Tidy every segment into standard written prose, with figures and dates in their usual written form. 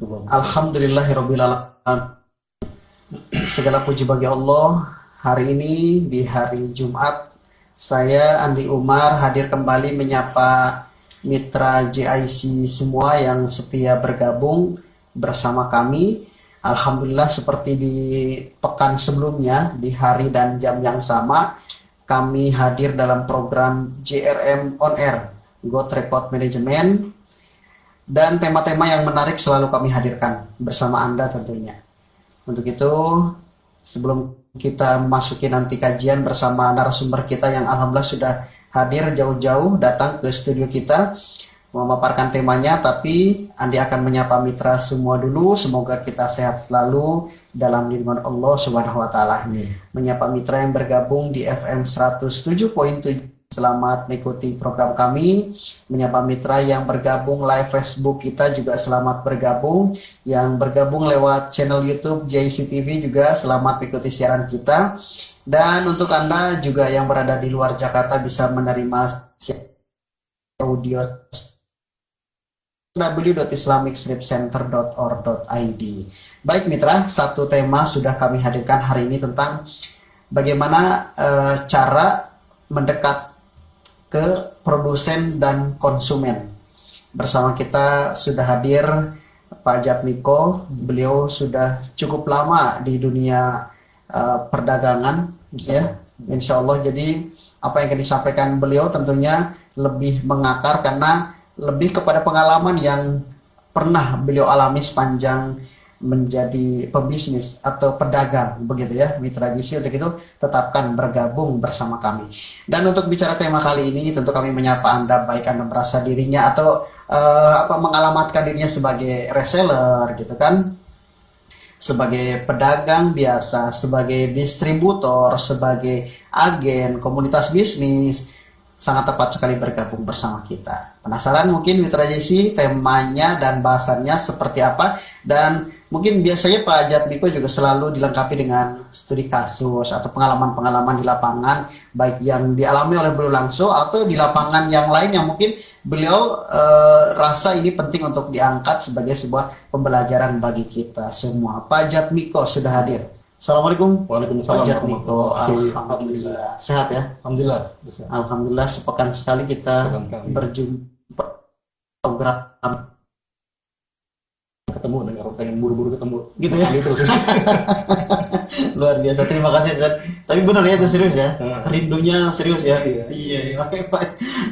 Alhamdulillahirabbil alamin. Segala puji bagi Allah. Hari ini di hari Jumat, saya Andi Umar hadir kembali menyapa mitra JIC semua yang setia bergabung bersama kami. Alhamdulillah, seperti di pekan sebelumnya, di hari dan jam yang sama, kami hadir dalam program JRM On Air, God Record Management. Dan tema-tema yang menarik selalu kami hadirkan bersama Anda tentunya. Untuk itu, sebelum kita memasuki nanti kajian bersama narasumber kita yang alhamdulillah sudah hadir jauh-jauh datang ke studio kita memaparkan temanya, tapi Andi akan menyapa mitra semua dulu. Semoga kita sehat selalu dalam lindungan Allah Subhanahu wa taala. Menyapa mitra yang bergabung di FM 107.7, selamat mengikuti program kami. Menyapa mitra yang bergabung live Facebook kita juga selamat bergabung. Yang bergabung lewat channel YouTube JIC TV juga selamat mengikuti siaran kita. Dan untuk Anda juga yang berada di luar Jakarta bisa menerima audio www.islamicstripcenter.org.id. Baik mitra, satu tema sudah kami hadirkan hari ini tentang bagaimana cara mendekat ke produsen dan konsumen. Bersama kita sudah hadir Pak Jatmiko. Beliau sudah cukup lama di dunia perdagangan, ya. Insya Allah, jadi apa yang akan disampaikan beliau tentunya lebih mengakar karena lebih kepada pengalaman yang pernah beliau alami sepanjang menjadi pebisnis atau pedagang, begitu ya mitra JIC. Untuk itu tetapkan bergabung bersama kami. Dan untuk bicara tema kali ini tentu kami menyapa Anda, baik Anda merasa dirinya atau mengalamatkan dirinya sebagai reseller gitu kan, sebagai pedagang biasa, sebagai distributor, sebagai agen, komunitas bisnis, sangat tepat sekali bergabung bersama kita. Penasaran mungkin mitra JIC temanya dan bahasannya seperti apa? Dan mungkin biasanya Pak Jatmiko juga selalu dilengkapi dengan studi kasus atau pengalaman-pengalaman di lapangan, baik yang dialami oleh beliau langsung atau di lapangan yang lain yang mungkin beliau rasa ini penting untuk diangkat sebagai sebuah pembelajaran bagi kita semua. Pak Jatmiko sudah hadir. Assalamualaikum. Waalaikumsalam. Alhamdulillah. Sehat ya? Alhamdulillah. Alhamdulillah, sepekan sekali kita berjumpa program. Ketemu dengan orang pengen buru-buru ketemu. Gitu ya? Terus. Luar biasa, terima kasih Ustaz. Tapi benar ya, itu serius ya? Rindunya serius ya? Iya.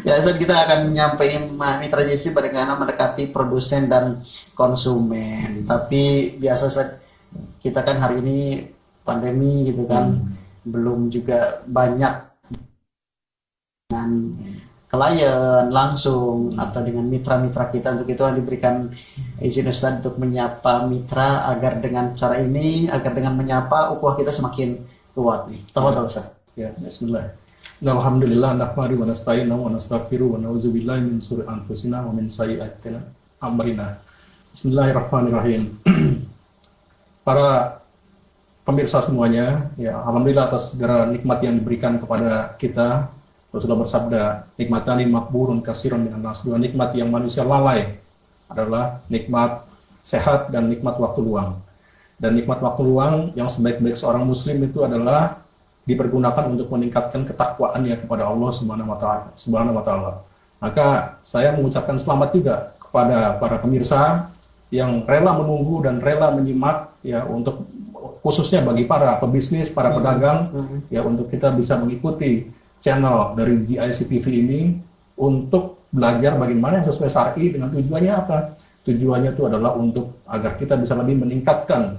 Ya Ustaz, kita akan nyampein mitra JIC bagaimana mendekati produsen dan konsumen. Tapi biasa Ustaz, kita kan hari ini pandemi gitu kan, belum juga banyak dengan klien langsung atau dengan mitra-mitra kita. Untuk itu diberikan izin Ustaz untuk menyapa mitra agar dengan cara ini, agar dengan menyapa ukhuwah kita semakin kuat nih. Tafadhol Ustaz. Ya, bismillah. Alhamdulillah, nahmadu wa nasta'inu wa nastaghfiru wa na'udzubillahi min syururi anfusina wa min sayyi'ati a'malina. Bismillahirrahmanirrahim. Para pemirsa semuanya, ya alhamdulillah atas segala nikmat yang diberikan kepada kita. Rasulullah bersabda, nikmatani makburun kasiron minan nas. Dua nikmat yang manusia lalai adalah nikmat sehat dan nikmat waktu luang. Dan nikmat waktu luang yang sebaik-baik seorang muslim itu adalah dipergunakan untuk meningkatkan ketakwaannya kepada Allah Subhanahu wa taala. Maka saya mengucapkan selamat juga kepada para pemirsa yang rela menunggu dan rela menyimak, ya, untuk khususnya bagi para pebisnis, para pedagang, ya, untuk kita bisa mengikuti channel dari JIC TV ini untuk belajar bagaimana yang sesuai syar'i. Dengan tujuannya apa? Tujuannya itu adalah untuk agar kita bisa lebih meningkatkan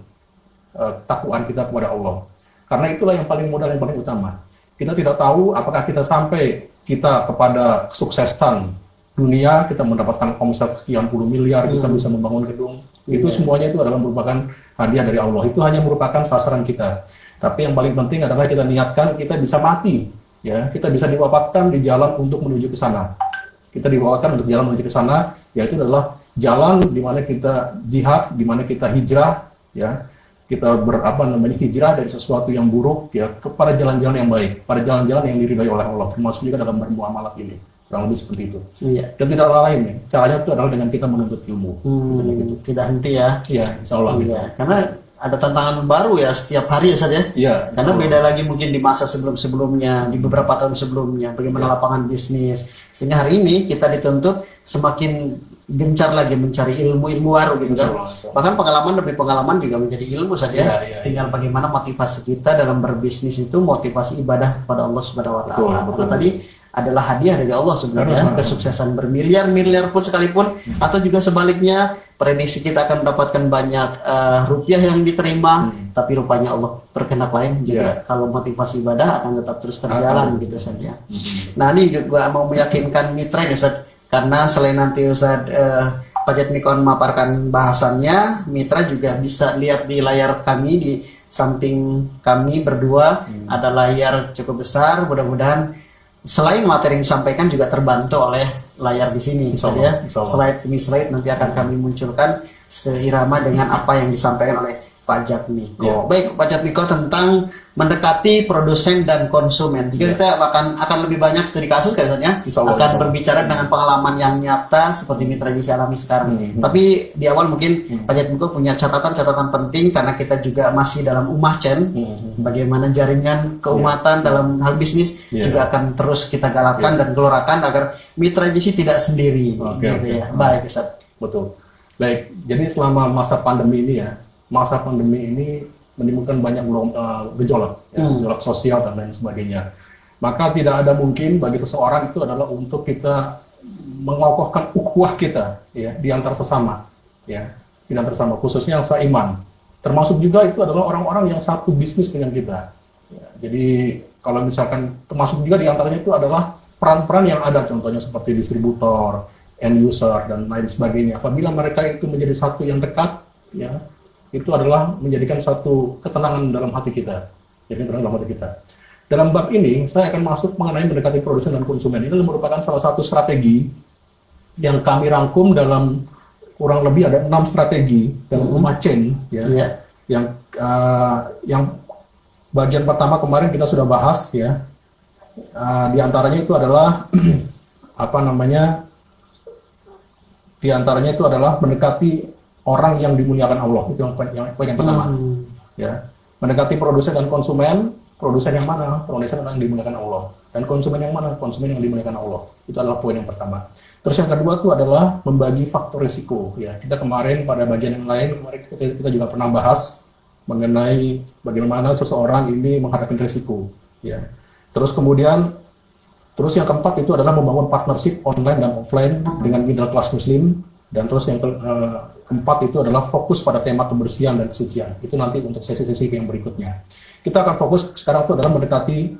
takwaan kita kepada Allah. Karena itulah yang paling modal, yang paling utama. Kita tidak tahu apakah kita sampai kita kepada kesuksesan dunia, kita mendapatkan omset sekian puluh miliar, kita bisa membangun gedung. Itu semuanya itu adalah merupakan hadiah dari Allah. Itu hanya merupakan sasaran kita. Tapi yang paling penting adalah kita niatkan kita bisa mati, ya, kita bisa diwafatkan di jalan untuk menuju ke sana. Kita diwafatkan untuk jalan menuju ke sana, yaitu adalah jalan di mana kita jihad, di mana kita hijrah, ya. Kita hijrah dari sesuatu yang buruk, ya, kepada jalan-jalan yang baik, pada jalan-jalan yang diridhai oleh Allah, termasuk juga dalam bermuamalah ini. kurang lebih seperti itu. Iya. Dan tidak lain ya, caranya itu adalah dengan kita menuntut ilmu. Gitu. Tidak henti ya. Iya, insya Allah. Gitu. Iya, karena ada tantangan baru ya setiap hari ya Ustaz ya. Iya. Karena beda lagi mungkin di masa sebelum-sebelumnya, di beberapa tahun sebelumnya, bagaimana lapangan bisnis. Sehingga hari ini kita dituntut semakin gencar lagi mencari ilmu-ilmu baru gitu kan. Bahkan pengalaman demi pengalaman juga menjadi ilmu saja. Tinggal bagaimana motivasi kita dalam berbisnis itu motivasi ibadah kepada Allah Subhanahu wa taala. Betul tadi adalah hadiah dari Allah sebenarnya, kesuksesan bermiliar-miliar pun sekalipun, atau juga sebaliknya prediksi kita akan mendapatkan banyak rupiah yang diterima, tapi rupanya Allah berkehendak lain juga. Kalau motivasi ibadah akan tetap terus terjalan gitu saja. Nah ini juga mau meyakinkan mitra ya Ustaz, karena selain nanti Ustaz Pak Jatmiko memaparkan bahasannya, mitra juga bisa lihat di layar kami, di samping kami berdua ada layar cukup besar, mudah-mudahan selain materi yang disampaikan juga terbantu oleh layar di sini, ya. Slide demi slide nanti akan kami munculkan seirama dengan apa yang disampaikan oleh Pak Jatmiko. Baik, Pak Jatmiko, tentang mendekati produsen dan konsumen. Jika kita akan lebih banyak studi kasus kayaknya, akan berbicara dengan pengalaman yang nyata seperti Mitra JC alami sekarang. Tapi di awal mungkin Pak Jatmiko punya catatan-catatan penting karena kita juga masih dalam ummah Chen. Bagaimana jaringan keumatan dalam hal bisnis juga akan terus kita galakkan dan gelorakan agar Mitra JC tidak sendiri. Ya. Baik, Ustaz. Betul. Baik, jadi selama masa pandemi ini menimbulkan banyak gejolak, gejolak sosial dan lain sebagainya. Maka tidak ada mungkin bagi seseorang itu adalah untuk kita mengokohkan ukhuwah kita, ya, di antar sesama, ya, di antar sesama, khususnya yang seiman. Termasuk juga itu adalah orang-orang yang satu bisnis dengan kita. Ya, jadi kalau misalkan termasuk juga di antaranya itu adalah peran-peran yang ada, contohnya seperti distributor, end user dan lain sebagainya. Apabila mereka itu menjadi satu yang dekat, ya, itu adalah menjadikan satu ketenangan dalam hati kita. Jadi dalam hati kita. Dalam bab ini, saya akan masuk mengenai mendekati produsen dan konsumen. Ini merupakan salah satu strategi yang kami rangkum dalam kurang lebih ada 6 strategi dalam ummah Chen. Ya. Yang bagian pertama kemarin kita sudah bahas, ya. Di antaranya itu adalah di antaranya itu adalah mendekati orang yang dimuliakan Allah. Itu yang pertama. Ya. Mendekati produsen dan konsumen. Produsen yang mana? Produsen yang dimuliakan Allah. Dan konsumen yang mana? Konsumen yang dimuliakan Allah. Itu adalah poin yang pertama. Terus yang kedua itu adalah membagi faktor risiko. Ya, kita kemarin pada bagian yang lain, kita juga pernah bahas mengenai bagaimana seseorang ini menghadapi risiko. Ya. Terus yang keempat itu adalah membangun partnership online dan offline dengan middle class muslim. Dan terus yang keempat itu adalah fokus pada tema kebersihan dan kesucian. Itu nanti untuk sesi-sesi yang berikutnya. Kita akan fokus sekarang itu adalah mendekati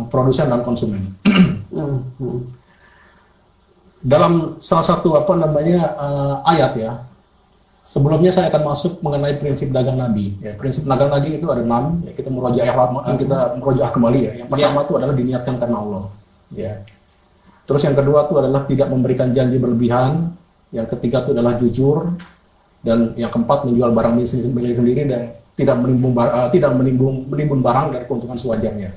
produsen dan konsumen. Dalam salah satu ayat, ya. Sebelumnya saya akan masuk mengenai prinsip dagang Nabi. Ya, prinsip dagang Nabi itu ada 6. Ya, kita merojaah kembali, ya. Yang pertama itu adalah diniatkan karena Allah. Ya. Terus yang kedua itu adalah tidak memberikan janji berlebihan. Yang ketiga itu adalah jujur. Dan yang keempat menjual barang milik sendiri dan tidak menimbun barang dari keuntungan sewajarnya.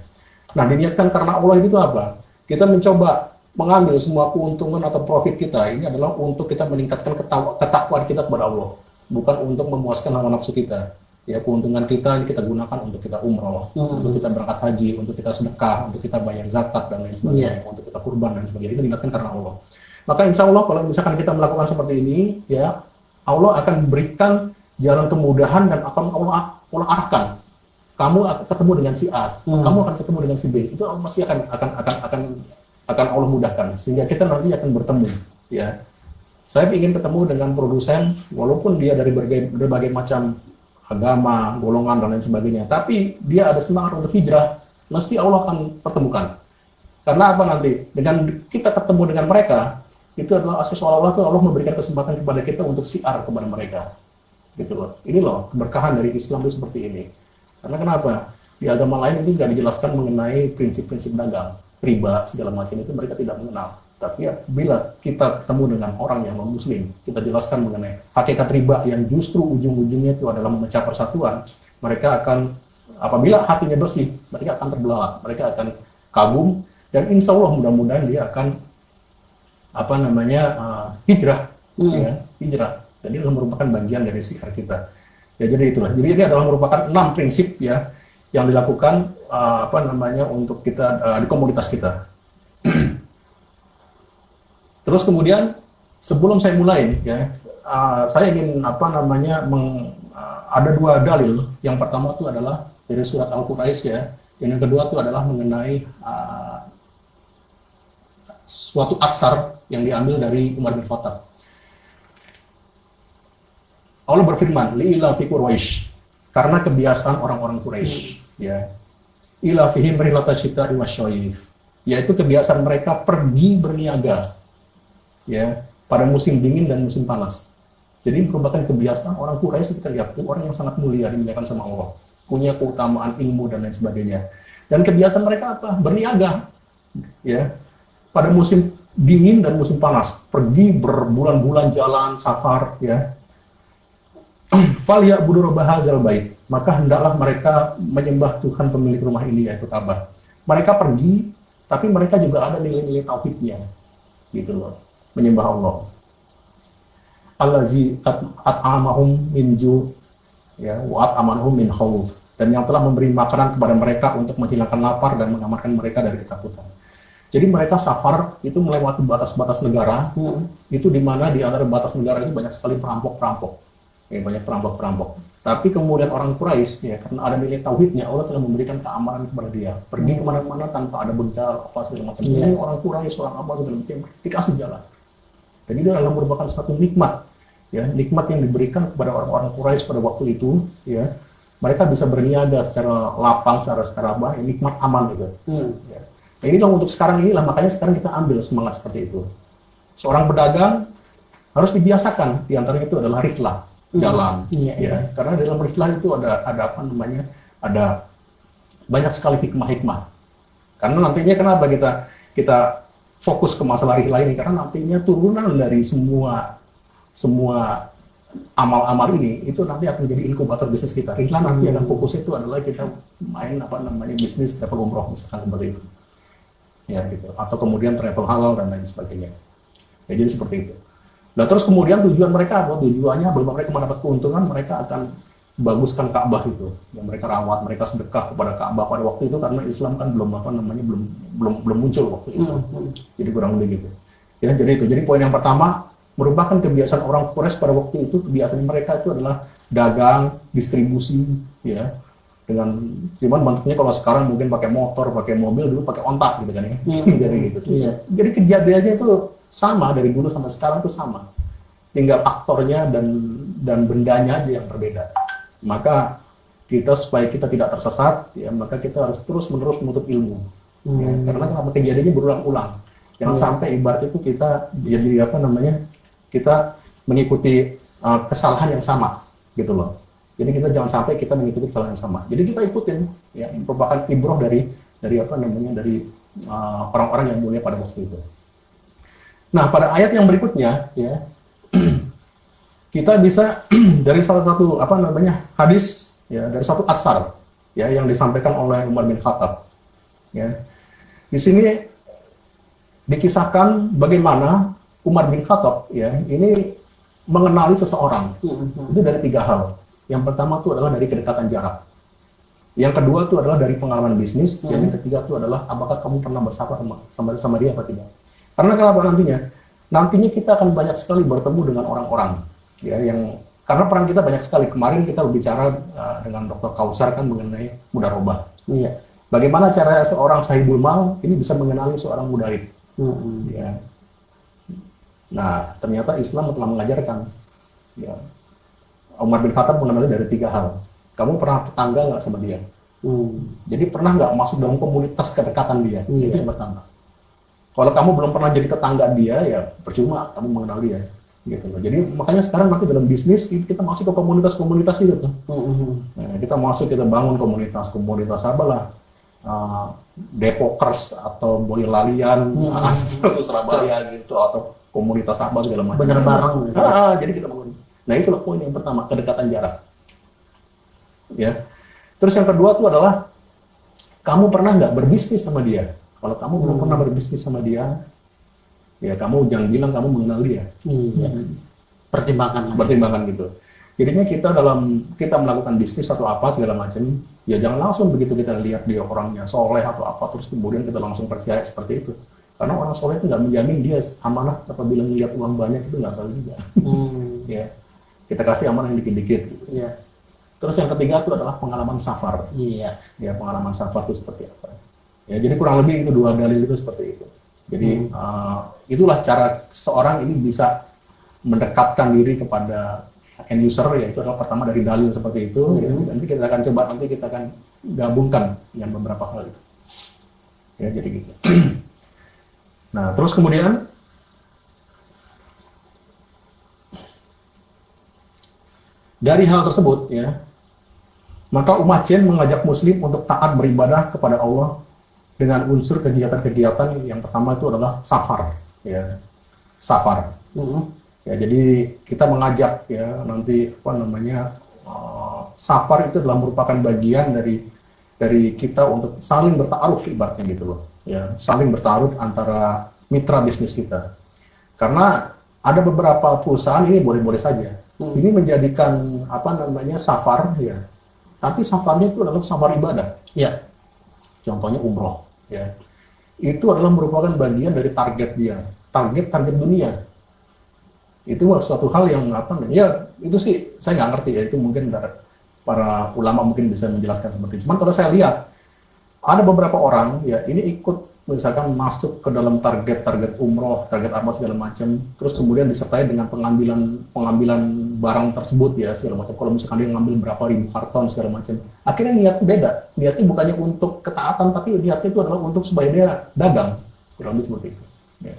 Nah, diniatkan karena Allah itu apa? Kita mencoba mengambil semua keuntungan atau profit kita ini adalah untuk kita meningkatkan ketakwaan kita kepada Allah, bukan untuk memuaskan hawa nafsu kita. Ya, keuntungan kita ini kita gunakan untuk kita umroh, untuk kita berangkat haji, untuk kita sedekah, untuk kita bayar zakat dan lain sebagainya, untuk kita kurban dan sebagainya. Itu diingatkan karena Allah. Maka insya Allah kalau misalkan kita melakukan seperti ini, ya, Allah akan berikan jalan kemudahan dan akan Allah arahkan. Kamu akan ketemu dengan si A, kamu akan ketemu dengan si B. Itu pasti akan Allah mudahkan sehingga kita nanti akan bertemu. Ya, saya ingin ketemu dengan produsen walaupun dia dari berbagai macam agama, golongan dan lain sebagainya, tapi dia ada semangat untuk hijrah, mesti Allah akan pertemukan. Karena apa nanti? Dengan kita ketemu dengan mereka, itu adalah seolah-olah Allah memberikan kesempatan kepada kita untuk siar kepada mereka. Gitu loh. Ini loh keberkahan dari Islam itu seperti ini. Karena kenapa? Di agama lain ini tidak dijelaskan mengenai prinsip-prinsip dagang, riba segala macam itu mereka tidak mengenal. Tapi bila kita ketemu dengan orang yang non-muslim, kita jelaskan mengenai hakikat riba yang justru ujung-ujungnya itu adalah memecah persatuan, mereka akan, apabila hatinya bersih, mereka akan terbelalak, mereka akan kagum, Dan insya Allah mudah-mudahan dia akan hijrah, ya, hijrah. Jadi itu merupakan bagian dari syiar kita. Ya, jadi itulah. Jadi ini adalah merupakan 6 prinsip ya yang dilakukan untuk kita di komunitas kita. Terus kemudian sebelum saya mulai ya, saya ingin ada 2 dalil. Yang pertama itu adalah dari surat Al-Quraisy ya. Yang kedua itu adalah mengenai suatu asar yang diambil dari Umar bin Khattab. Allah berfirman, li'ila fi Quraisy, karena kebiasaan orang-orang Quraisy, ya. Ila fihim rihlata syita'i wasyayif, yaitu kebiasaan mereka pergi berniaga, ya, pada musim dingin dan musim panas. Jadi merupakan kebiasaan orang Quraisy, kita lihat itu orang yang sangat mulia, dimuliakan sama Allah, punya keutamaan ilmu dan lain sebagainya. Dan kebiasaan mereka apa? Berniaga, ya, pada musim dingin dan musim panas, pergi berbulan-bulan jalan safar, ya. Falyabudu rabb hadzal bait, maka hendaklah mereka menyembah Tuhan pemilik rumah ini, yaitu Ka'bah. Mereka pergi, tapi mereka juga ada nilai-nilai tauhidnya, gitu loh, menyembah Allah. Allazi at'amahum min ju', ya, wa at'amanahum min khauf, dan yang telah memberi makanan kepada mereka untuk menghilangkan lapar dan mengamankan mereka dari ketakutan. Jadi mereka safar itu melewati batas-batas negara, itu di mana di antara batas negara itu banyak sekali perampok-perampok. Ya, banyak perampok-perampok. Tapi kemudian orang Quraisy, ya, karena ada nilai tauhidnya, Allah telah memberikan keamanan kepada dia. Pergi kemana-mana tanpa ada bencana apa segala macam. Ini orang Quraisy, orang apa segala macam, dikasih jalan. Jadi itu adalah merupakan satu nikmat, ya, nikmat yang diberikan kepada orang-orang Quraisy pada waktu itu, ya. Mereka bisa berniaga secara lapang, secara nikmat aman gitu. Ya. Nah, inilah untuk sekarang inilah, makanya sekarang kita ambil semangat seperti itu. Seorang pedagang harus dibiasakan, di antaranya itu adalah rihlah, jalan, ya. Karena dalam rihlah itu ada banyak sekali hikmah-hikmah. Karena nantinya kenapa kita fokus ke masalah rihlah ini, karena nantinya turunan dari semua amal-amal ini itu nanti akan menjadi inkubator bisnis kita. Rihlah nanti akan fokusnya itu adalah kita main bisnis travel umroh misalkan seperti itu. Ya gitu, atau kemudian travel halal dan lain sebagainya. Ya, jadi seperti itu. Nah, terus kemudian tujuan mereka apa? Tujuannya bahwa mereka mendapat keuntungan, mereka akan baguskan Ka'bah itu. Yang mereka rawat, mereka sedekah kepada Ka'bah pada waktu itu, karena Islam kan belum muncul waktu itu. Jadi kurang lebih gitu. Ya, jadi itu. Jadi poin yang pertama merupakan kebiasaan orang Quraisy pada waktu itu. Kebiasaan mereka itu adalah dagang, distribusi, ya. Dengan cuman bentuknya kalau sekarang mungkin pakai motor, pakai mobil, dulu pakai ontak gitu kan ya. Jadi gitu. Jadi kejadiannya itu sama dari dulu sampai sekarang itu sama. Tinggal aktornya dan bendanya aja yang berbeda. Maka kita supaya kita tidak tersesat, ya, maka kita harus terus-menerus menuntut ilmu. Ya, karena kejadiannya berulang-ulang. Jangan sampai ibarat itu kita jadi kita mengikuti kesalahan yang sama gitu loh. Jadi kita jangan sampai kita mengikuti kesalahan yang sama. Jadi kita ikutin, ya, merupakan ibroh dari orang-orang yang mulia pada waktu itu. Nah, pada ayat yang berikutnya, ya, kita bisa dari salah satu hadis, ya, dari satu asar, ya, yang disampaikan oleh Umar bin Khattab. Ya. Di sini dikisahkan bagaimana Umar bin Khattab, ya, ini mengenali seseorang. Itu dari 3 hal. Yang pertama itu adalah dari kedekatan jarak. Yang kedua itu adalah dari pengalaman bisnis. Yang ketiga itu adalah apakah kamu pernah bersahabat sama dia apa tidak. Karena kenapa nantinya kita akan banyak sekali bertemu dengan orang-orang, ya, yang karena peran kita banyak sekali. Kemarin kita berbicara dengan Dr. Kausar kan mengenai mudarobah. Iya. Bagaimana cara seorang sahibul mal ini bisa mengenali seorang mudarib. Ya. Nah, ternyata Islam telah mengajarkan, ya, Umar bin Khattab mengenali dari 3 hal. Kamu pernah tetangga nggak sama dia? Jadi pernah nggak masuk dalam komunitas kedekatan dia? Itu yang pertama. Kalau kamu belum pernah jadi tetangga dia, ya percuma kamu mengenal dia. Gitu loh. Jadi makanya sekarang nanti dalam bisnis kita masuk ke komunitas-komunitas itu. Nah, kita kita bangun komunitas apalah, Depokers atau Boyolalian, atau Surabaya gitu, atau komunitas apa segala macam. Bener bareng. Jadi kita bangun. Nah, itulah poin yang pertama, kedekatan jarak. Ya. Terus yang kedua itu adalah kamu pernah nggak berbisnis sama dia? Kalau kamu belum pernah berbisnis sama dia, ya kamu jangan bilang kamu mengenal dia. Iya. Pertimbangan. Pertimbangan gitu. Jadinya kita melakukan bisnis atau apa segala macam, ya jangan langsung begitu kita lihat dia orangnya soleh atau apa terus kemudian kita langsung percaya seperti itu. Karena orang soleh itu nggak menjamin dia amanah apabila melihat uang banyak, itu nggak tahu juga. Ya, kita kasih amanah yang dikit-dikit. Gitu. Iya. Terus yang ketiga itu adalah pengalaman safar. Iya. Ya, pengalaman safar itu seperti apa? Ya, jadi kurang lebih itu 2 dalil itu seperti itu. Jadi itulah cara seorang ini bisa mendekatkan diri kepada end user, yaitu adalah pertama dari dalil seperti itu. Ya. Nanti kita akan gabungkan yang beberapa hal itu. Ya, jadi gitu. Nah, terus kemudian dari hal tersebut, ya, maka umat jin mengajak Muslim untuk taat beribadah kepada Allah dengan unsur kegiatan-kegiatan yang pertama itu adalah safar, ya, safar. Ya, jadi kita mengajak, ya, nanti apa namanya, safar itu adalah merupakan bagian dari kita untuk saling bertaaruf ibaratnya gitu loh, ya, saling bertaaruf antara mitra bisnis kita. Karena ada beberapa perusahaan ini boleh-boleh saja. Ini menjadikan apa namanya safar, ya. Tapi safarnya itu adalah safar ibadah. Ya. Contohnya umroh, ya. Itu adalah merupakan bagian dari target dia, target dunia. Itu suatu hal yang apa namanya? Ya, itu sih saya nggak ngerti ya. Itu mungkin para ulama mungkin bisa menjelaskan seperti itu. Cuman kalau saya lihat ada beberapa orang, ya, ini ikut misalkan masuk ke dalam target umroh, target apa segala macam, terus kemudian disertai dengan pengambilan barang tersebut, ya, segala macam. Kalau misalkan dia ngambil berapa ribu karton segala macam, akhirnya niatnya beda. Niatnya bukannya untuk ketaatan, tapi niatnya itu adalah untuk supaya dia dagang, kurang lebih seperti itu. Ya.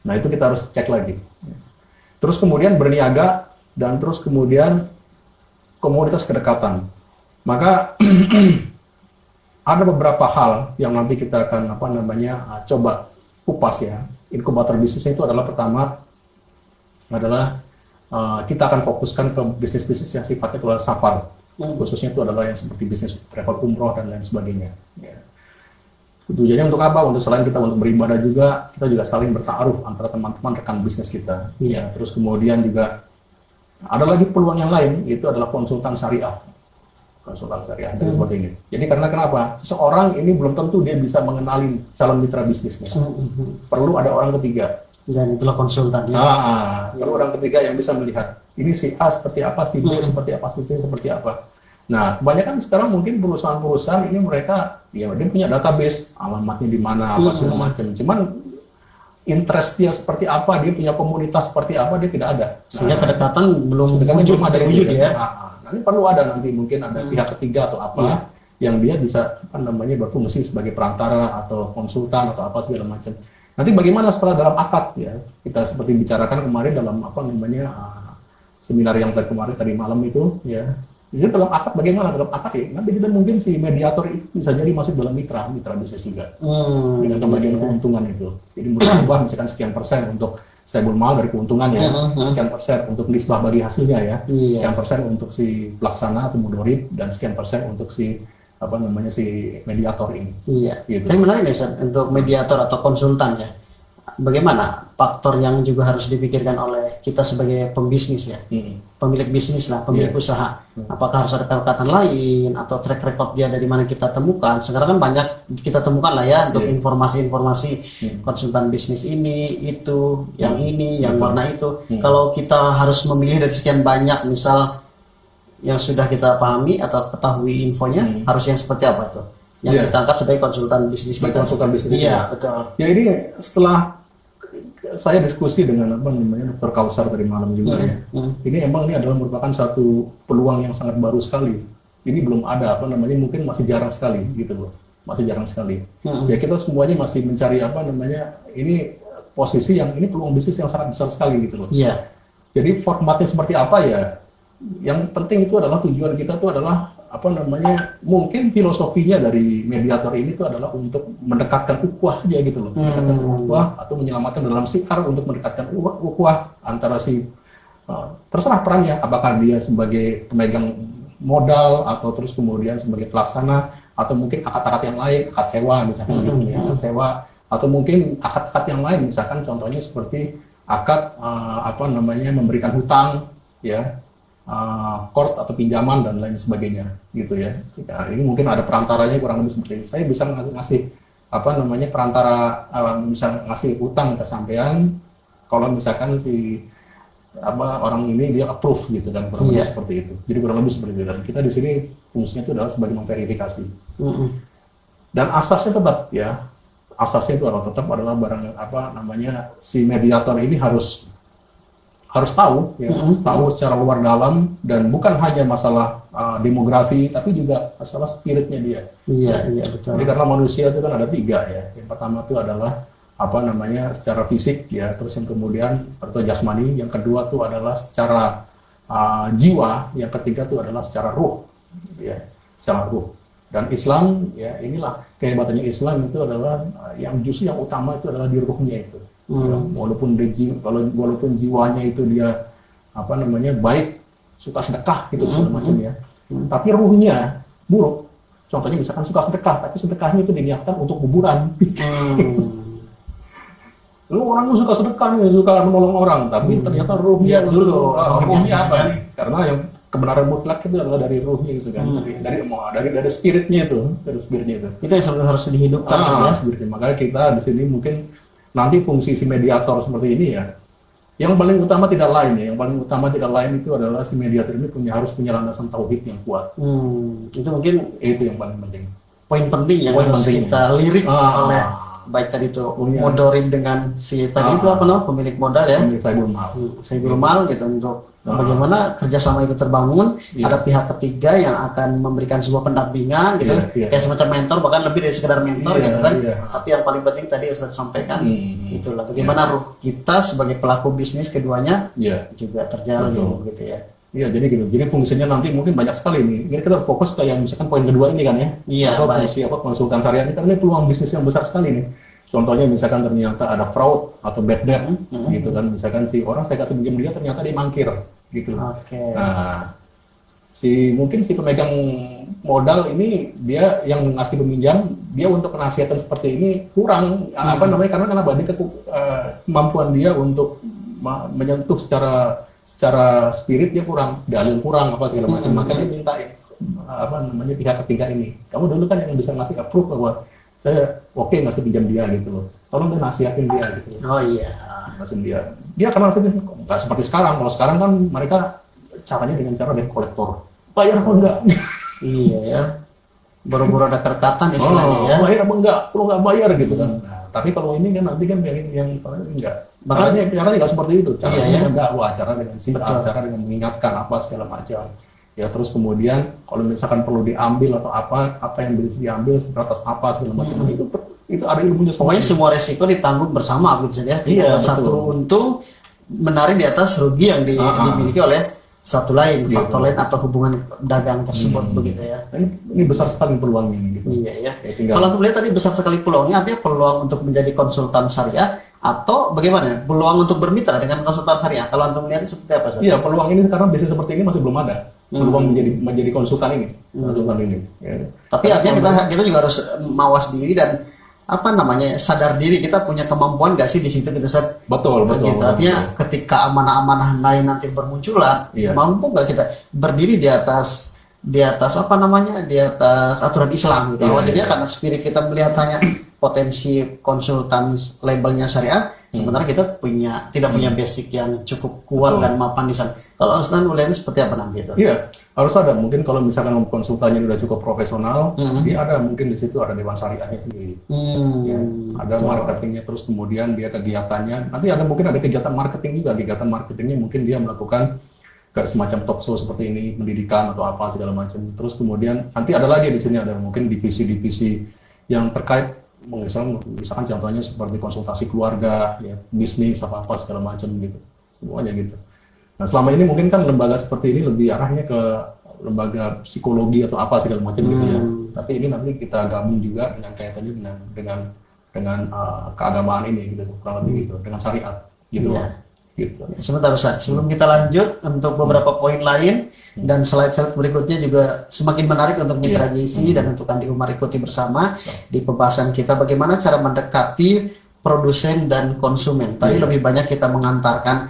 Nah, itu kita harus cek lagi. Ya. Terus kemudian berniaga dan terus kemudian komoditas kedekatan. Maka ada beberapa hal yang nanti kita akan apa namanya coba kupas, ya. Inkubator bisnisnya itu adalah pertama adalah kita akan fokuskan ke bisnis-bisnis yang sifatnya adalah safar, khususnya itu adalah yang seperti bisnis travel umroh dan lain sebagainya. Ya. Tujuannya untuk apa? Untuk selain kita untuk beribadah juga, kita juga saling bertaaruf antara teman-teman rekan bisnis kita. Ya. Terus kemudian juga ada lagi peluang yang lain, itu adalah konsultan syariah dan sebagainya. Jadi karena kenapa? Seseorang ini belum tentu dia bisa mengenali calon mitra bisnisnya. Perlu ada orang ketiga. Dan itulah konsultan. Perlu orang ketiga yang bisa melihat ini si A seperti apa, si B seperti apa, si C seperti apa. Nah, kebanyakan sekarang mungkin perusahaan-perusahaan ini mereka, ya, dia punya database alamatnya di mana, apa segala macam. Cuman interest dia seperti apa, dia punya komunitas seperti apa, dia tidak ada. Sehingga kedekatan belum wujud, ya. Nah, ini perlu ada nanti mungkin ada pihak ketiga atau apa yang dia bisa apa namanya berfungsi sebagai perantara atau konsultan atau apa segala macam. Nanti bagaimana setelah dalam akad, ya, kita seperti bicarakan kemarin dalam apa namanya seminar yang tadi malam itu, ya. Jadi dalam akad bagaimana? Dalam akad, ya, nanti kita mungkin si mediator itu bisa jadi masuk dalam mitra bisnis juga dengan pembagian keuntungan itu. Jadi berubah misalkan sekian persen untuk Saibul Mal dari keuntungan, ya, sekian persen untuk nisbah bagi hasilnya, ya, sekian persen untuk si pelaksana atau mudorib, dan sekian persen untuk si apa namanya si mediator ini. Iya. Gitu. Tapi menarik nih, untuk mediator atau konsultan, ya. Bagaimana faktor yang juga harus dipikirkan oleh kita sebagai pembisnis, ya, pemilik bisnis lah, pemilik usaha. Apakah harus ada catatan lain atau track record dia dari mana kita temukan? Sekarang kan banyak kita temukan lah, ya, untuk informasi-informasi konsultan bisnis ini, itu, yang ini, yang warna itu. Kalau kita harus memilih dari sekian banyak, misal yang sudah kita pahami atau ketahui infonya, harus yang seperti apa itu? Yang kita angkat sebagai konsultan bisnis kita. Konsultan bisnis. Iya, betul. Ya, ini setelah saya diskusi dengan apa namanya Dr. Kausar tadi malam juga, ya. Ini emang ini adalah merupakan satu peluang yang sangat baru sekali. Ini belum ada apa namanya, mungkin masih jarang sekali gitu loh. Masih jarang sekali. Ya, kita semuanya masih mencari apa namanya, ini posisi yang ini peluang bisnis yang sangat besar sekali gitu loh. Iya. Jadi formatnya seperti apa, ya? Yang penting itu adalah tujuan kita itu adalah apa namanya, mungkin filosofinya dari mediator ini itu adalah untuk mendekatkan ukhuwah aja gitu loh, mendekatkan ukhuwah atau menyelamatkan dalam siar untuk mendekatkan ukhuwah antara si terserah perannya, apakah dia sebagai pemegang modal atau terus kemudian sebagai pelaksana atau mungkin akad-akad yang lain, akad sewa misalnya gitu, ya, sewa atau mungkin akad-akad yang lain, misalkan contohnya seperti akad memberikan hutang, ya, court atau pinjaman dan lain sebagainya, gitu ya. Ya, ini mungkin ada perantaranya kurang lebih seperti ini. Saya bisa ngasih perantara, bisa ngasih hutang ke sampean kalau misalkan si orang ini dia approve gitu kan, kurang lebih seperti itu. Jadi kurang lebih seperti itu. Dan kita di sini fungsinya itu adalah sebagai memverifikasi. Dan asasnya tetap ya, asasnya itu adalah si mediator ini harus tahu ya, tahu secara luar dalam, dan bukan hanya masalah demografi tapi juga masalah spiritnya dia. Iya betul. Jadi karena manusia itu kan ada 3 ya. Yang pertama itu adalah secara fisik ya, terus yang kemudian atau jasmani, yang kedua itu adalah secara jiwa, yang ketiga itu adalah secara ruh ya, secara ruh. Dan Islam ya, inilah kehebatannya Islam itu adalah yang justru yang utama itu adalah di ruhnya itu. Ya, walaupun jiwanya itu dia baik, suka sedekah gitu segala macam ya, tapi ruhnya buruk. Contohnya misalkan suka sedekah, tapi sedekahnya itu diniatkan untuk kuburan. Lu orang suka sedekah, suka menolong orang, tapi ternyata ruhnya ruhnya apa? Karena yang kebenaran mutlak itu adalah dari ruhnya itu kan, dari spiritnya itu, Itu yang sebenarnya harus dihidupkan spiritnya. Makanya kita di sini mungkin nanti fungsi si mediator seperti ini ya. Yang paling utama tidak lain itu adalah si mediator ini harus punya landasan tauhid yang kuat. Itu mungkin itu yang paling penting. Poin penting yang harus kita lirik oleh baik tadi itu modorin dengan si tadi itu pemilik modal ya, Saibul Mal gitu, untuk bagaimana kerjasama itu terbangun, ada pihak ketiga yang akan memberikan sebuah pendampingan gitu, kayak semacam mentor, bahkan lebih dari sekedar mentor gitu kan. Tapi yang paling penting tadi Ustaz sampaikan itulah bagaimana ruh kita sebagai pelaku bisnis keduanya juga terjalin gitu ya. Iya, jadi gitu. Jadi fungsinya nanti mungkin banyak sekali nih. Ini kita fokus ke yang misalkan poin kedua ini kan ya. Iya, fungsi konsultan syariah ini, karena ini peluang bisnis yang besar sekali nih. Contohnya misalkan ternyata ada fraud atau bad debt gitu kan. Misalkan si orang saya kasih pinjam dia, ternyata dia mangkir gitu. Nah, mungkin si pemegang modal ini, dia yang ngasih peminjam, dia untuk penasihatan seperti ini kurang karena kemampuan dia untuk menyentuh secara spirit dia kurang, dalil kurang segala macam. Makanya mintain pihak ketiga ini, kamu dulu kan yang bisa ngasih approve bahwa saya ngasih pinjam dia gitu loh, tolong dia nasihatin dia gitu. Nasihatin dia karena nggak seperti sekarang. Kalau sekarang kan mereka caranya dengan cara debt collector, bayar apa enggak? Iya ya, boro-boro ada kertatan istilahnya ya, bayar apa enggak, kalau nggak bayar gitu kan. Tapi kalau ini kan nanti kan yang enggak. Caranya nggak seperti itu. Caranya dakwah, cara dengan cara dengan mengingatkan segala macam. Ya, terus kemudian kalau misalkan perlu diambil atau apa yang bisa diambil atas segala macam, itu ada ilmunya. Pokoknya semua resiko ditanggung bersama gitu ya. Tidak satu untung menarik di atas rugi yang dimiliki oleh satu lain, faktor lain atau hubungan dagang tersebut begitu ya. Ini besar sekali peluangnya gitu. Iya ya. Kalau untuk lihat tadi besar sekali peluangnya, artinya peluang untuk menjadi konsultan syariah atau bagaimana? Peluang untuk bermitra dengan konsultan syariah. Kalau untuk melihat seperti apa? Iya, peluang ini karena bisnis seperti ini masih belum ada. Peluang menjadi konsultan ini. Ya. Tapi artinya kita juga harus mawas diri dan sadar diri, kita punya kemampuan nggak sih di situ gitu, Ustaz? Betul. Artinya ketika amanah-amanah lain nanti bermunculan, mampu nggak kita berdiri di atas aturan Islam gitu. Jadi karena spirit kita melihat hanya potensi konsultan labelnya syariah, sementara kita tidak punya basic yang cukup kuat dan mapan di sana. Kalau Ustaz melihatnya seperti apa nanti itu? Iya, harus ada. Mungkin kalau misalkan konsultannya sudah cukup profesional, dia ada mungkin di situ ada dewan syariahnya sendiri. Ada marketingnya, terus kemudian dia kegiatannya. Nanti mungkin ada kegiatan marketing juga. Kegiatan marketingnya mungkin dia melakukan kayak semacam talk show seperti ini, pendidikan atau segala macam. Terus kemudian nanti ada lagi di sini ada mungkin divisi-divisi yang terkait. Misalkan contohnya seperti konsultasi keluarga, ya, bisnis apa segala macam gitu, semuanya gitu. Nah, selama ini mungkin kan lembaga seperti ini lebih arahnya ke lembaga psikologi atau segala macam gitu ya. Tapi ini nanti kita gabung juga dengan kaitannya dengan keagamaan ini gitu, kurang lebih gitu, dengan syariat gitu. gitu. Sebentar Ustaz, sebelum kita lanjut untuk beberapa poin lain dan slide-slide berikutnya juga semakin menarik untuk mitra JC dan untuk Andi Umar ikuti bersama di pembahasan kita bagaimana cara mendekati produsen dan konsumen. Tadi lebih banyak kita mengantarkan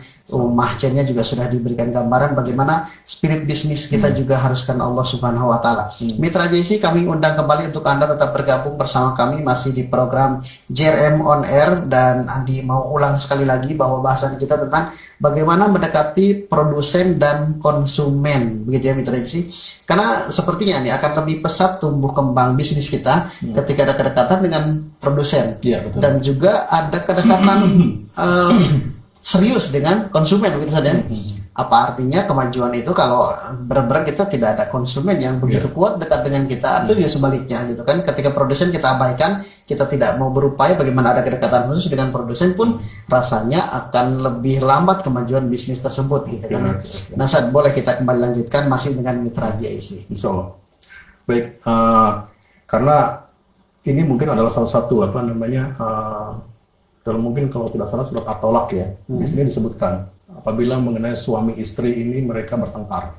chain-nya juga sudah diberikan gambaran bagaimana spirit bisnis kita juga harus karena Allah Subhanahu wa taala. Mitra JC, kami undang kembali untuk Anda tetap bergabung bersama kami masih di program JRM on Air, dan Andi mau ulang sekali lagi bahwa bahasan kita tentang bagaimana mendekati produsen dan konsumen, begitu ya Mitra JC. Karena sepertinya ini akan lebih pesat tumbuh kembang bisnis kita ketika ada kedekatan dengan produsen dan juga ada kedekatan serius dengan konsumen, begitu saja. Apa artinya kemajuan itu kalau benar-benar kita tidak ada konsumen yang begitu kuat dekat dengan kita, atau juga sebaliknya gitu kan. Ketika produsen kita abaikan, kita tidak mau berupaya bagaimana ada kedekatan khusus dengan produsen pun rasanya akan lebih lambat kemajuan bisnis tersebut gitu kan. Nah, Ustaz, boleh kita kembali lanjutkan masih dengan Mitra JIC. Insyaallah. Baik, karena ini mungkin adalah salah satu apa namanya dalam mungkin kalau tidak salah surat At-Tolak ya, di sini disebutkan apabila mengenai suami istri ini mereka bertengkar,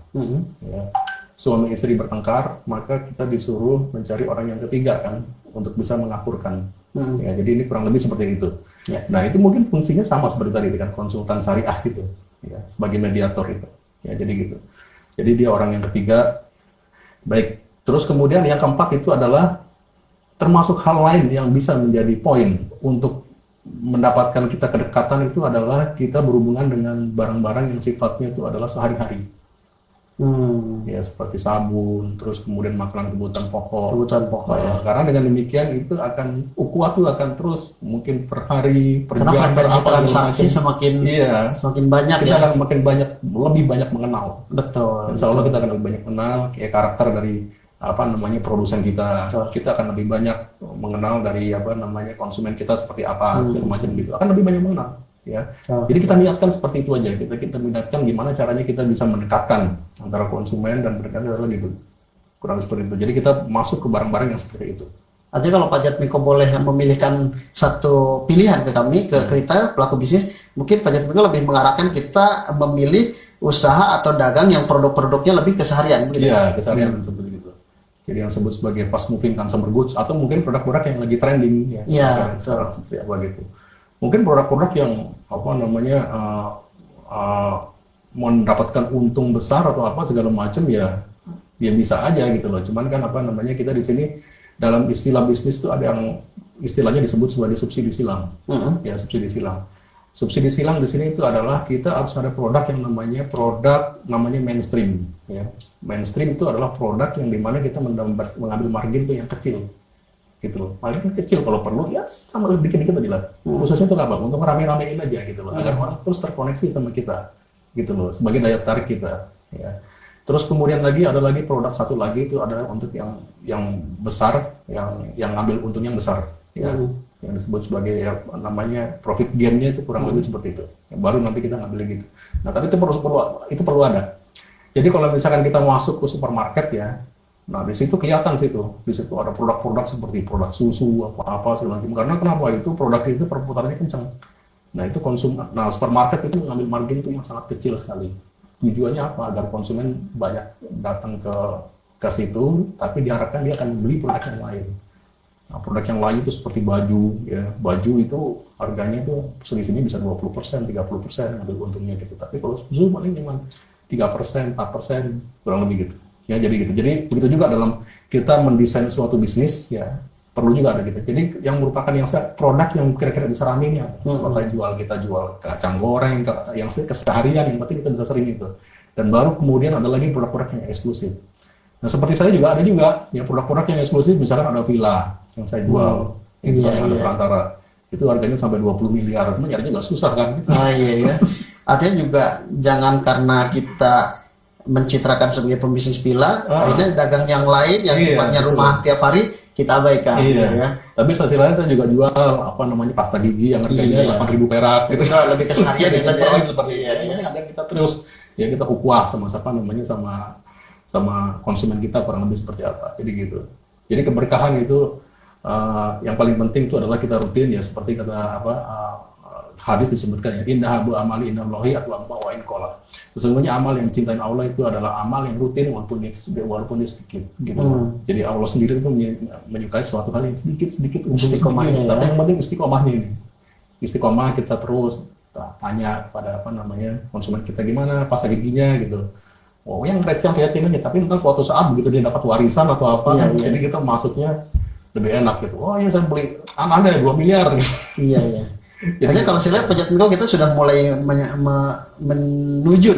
ya, suami istri bertengkar, maka kita disuruh mencari orang yang ketiga kan untuk bisa mengakurkan. Ya, jadi ini kurang lebih seperti itu. Nah itu mungkin fungsinya sama seperti tadi dengan konsultan syariah gitu, ya, sebagai mediator itu. Ya, jadi gitu. Jadi dia orang yang ketiga. Baik. Terus kemudian yang keempat itu adalah termasuk hal lain yang bisa menjadi poin untuk mendapatkan kita kedekatan itu adalah kita berhubungan dengan barang-barang yang sifatnya itu adalah sehari-hari. Ya seperti sabun, terus kemudian makanan kebutuhan pokok. Ya. Karena dengan demikian itu akan ukhuwah itu akan terus mungkin per hari, per jam, per transaksi semakin banyak. Kita akan makin banyak, lebih banyak mengenal. Betul. Insya Allah kita akan lebih banyak mengenal kayak karakter dari apa namanya produsen kita. Kita akan lebih banyak mengenal dari apa namanya konsumen kita seperti apa, segala macam gitu. Akan lebih banyak mengenal. Ya. Jadi kita niatkan seperti itu aja. Kita niatkan gimana caranya kita bisa mendekatkan antara konsumen dan berdekatan adalah gitu. Kurang seperti itu. Jadi kita masuk ke barang-barang yang seperti itu. Artinya kalau Pak Jatmiko boleh memilihkan satu pilihan ke kami, ke kita pelaku bisnis, mungkin Pak Jatmiko lebih mengarahkan kita memilih usaha atau dagang yang produk-produknya lebih keseharian. Iya, keseharian seperti itu. Jadi yang disebut sebagai fast moving consumer goods atau mungkin produk-produk yang lagi trending ya. Sekarang seperti apa gitu. Mungkin produk-produk yang apa namanya mendapatkan untung besar atau apa segala macam ya bisa aja gitu loh. Cuman kan apa namanya kita di sini dalam istilah bisnis itu ada yang istilahnya disebut sebagai subsidi silang. Ya, subsidi silang. Subsidi silang di sini itu adalah kita harus ada produk yang namanya mainstream. Ya. Mainstream itu adalah produk yang dimana kita mengambil margin itu yang kecil. Gitu loh. Margin kecil kalau perlu ya sama dikit-dikit aja lah. Khususnya untuk apa? Untuk rame-ramein aja gitu loh. Agar orang terus terkoneksi sama kita. Gitu loh. Sebagai daya tarik kita. Ya. Terus kemudian ada lagi produk satu lagi itu adalah untuk yang besar, yang ngambil untung yang besar. Ya. Yang disebut sebagai namanya profit gain-nya itu kurang lebih seperti itu. Ya, baru nanti kita ngambil gitu. Nah, tapi itu perlu ada. Jadi kalau misalkan kita masuk ke supermarket ya, nah di situ kelihatan di situ ada produk-produk seperti produk susu apa segala macam. Karena kenapa itu produk itu perputarannya kencang. Nah itu supermarket itu mengambil margin itu yang sangat kecil sekali. Tujuannya apa? Agar konsumen banyak datang ke situ, tapi diharapkan dia akan beli produk yang lain. Nah, produk yang lain itu seperti baju, ya. Baju itu harganya tuh selisihnya bisa 20%, 30% ambil untungnya gitu. Tapi kalau susu paling cuma 3%, 4%, kurang lebih gitu. Ya, jadi gitu. Jadi begitu juga dalam kita mendesain suatu bisnis, ya perlu juga ada gitu. Jadi yang merupakan produk yang kira-kira bisa rame ini apa? Kita jual kacang goreng, yang keseharian, yang penting kita bisa sering itu. Dan baru kemudian ada lagi produk-produk yang eksklusif. Nah seperti saya juga ada juga ya produk-produk yang eksklusif, misalkan ada villa yang saya jual, itu yang ada perantara, itu harganya sampai 20 miliar, nyarinya nggak susah kan? Iya. Artinya juga jangan karena kita mencitrakan sebagai pembisnis villa, akhirnya dagang yang lain yang sifatnya rumah tiap hari kita abaikan. Ya. Tapi sisi lain saya juga jual apa namanya pasta gigi yang harganya 8.000 perak. Itu lebih keseharian biasanya. Seperti ini agar kita terus ya kita ukhuwah sama sama konsumen kita kurang lebih seperti apa. Jadi gitu. Jadi keberkahan itu yang paling penting itu adalah kita rutin ya seperti kata hadis disebutkan ya, inna habu amali inna Allahi atwa wa in qala. Sesungguhnya amal yang dicintai Allah itu adalah amal yang rutin walaupun dia sedikit gitu. Jadi Allah sendiri itu menyukai suatu hal yang sedikit Istiqomahnya ya. Tapi yang penting istiqomahnya ini. Istiqomah kita terus tanya pada konsumen kita gimana pasta giginya gitu. Oh, yang kelihatan aja, tapi entah suatu saat begitu dia dapat warisan atau apa, jadi kita masuknya lebih enak gitu. Oh iya, saya beli anaknya 2 miliar. Iya. Jadi kalau saya lihat Pejat Engkau kita sudah mulai menuju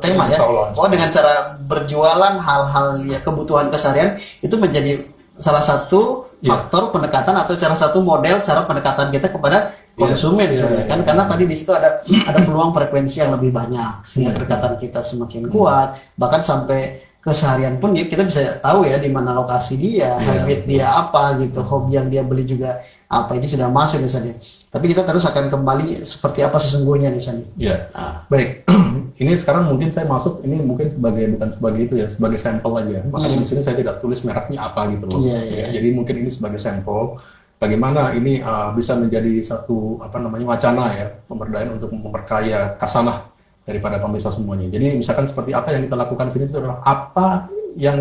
tema ya. Oh, dengan cara berjualan hal-hal ya kebutuhan keseharian itu menjadi salah satu faktor pendekatan atau satu model cara pendekatan kita kepada konsumen kan karena tadi di situ ada peluang frekuensi yang lebih banyak sehingga kedekatan kita semakin kuat, bahkan sampai keseharian pun kita bisa tahu ya di mana lokasi dia, habit dia apa gitu, hobi yang dia beli juga apa, ini sudah masuk misalnya. Tapi kita terus akan kembali seperti apa sesungguhnya di sana. Iya. Baik. Ini sekarang mungkin saya masuk ini mungkin bukan sebagai itu ya, sebagai sampel aja. Makanya di sini saya tidak tulis mereknya apa gitu loh. Jadi mungkin ini sebagai sampel bagaimana ini bisa menjadi satu wacana ya, pemberdayaan untuk memperkaya kasanah daripada pemirsa semuanya. Jadi misalkan seperti apa yang kita lakukan di sini itu adalah apa yang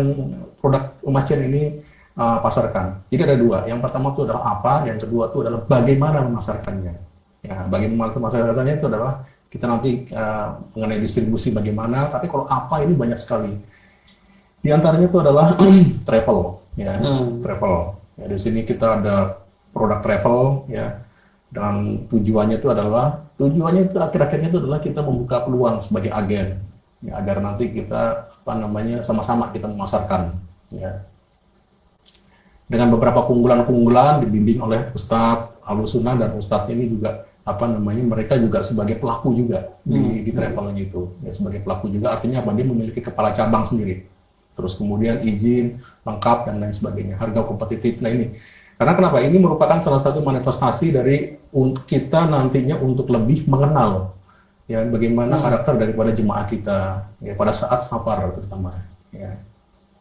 produk Umacian ini pasarkan. Jadi ada 2. Yang pertama itu adalah apa, yang kedua itu adalah bagaimana memasarkannya. Ya, bagaimana memasarkannya itu adalah kita nanti mengenai distribusi bagaimana, tapi kalau apa ini banyak sekali. Di antaranya itu adalah travel, ya, travel. Ya, di sini kita ada produk travel, ya, dan tujuannya itu akhir-akhirnya itu adalah kita membuka peluang sebagai agen, ya, agar nanti kita sama-sama kita memasarkan, ya. Dengan beberapa keunggulan-keunggulan dibimbing oleh Ustadz Al-Sunnah dan Ustadz ini juga mereka juga sebagai pelaku juga di travelnya itu, ya, sebagai pelaku juga artinya dia memiliki kepala cabang sendiri, terus kemudian izin lengkap dan lain sebagainya, harga kompetitif. Nah ini karena kenapa ini merupakan salah satu manifestasi dari kita nantinya untuk lebih mengenal ya bagaimana karakter daripada jemaah kita ya pada saat safar terutama ya,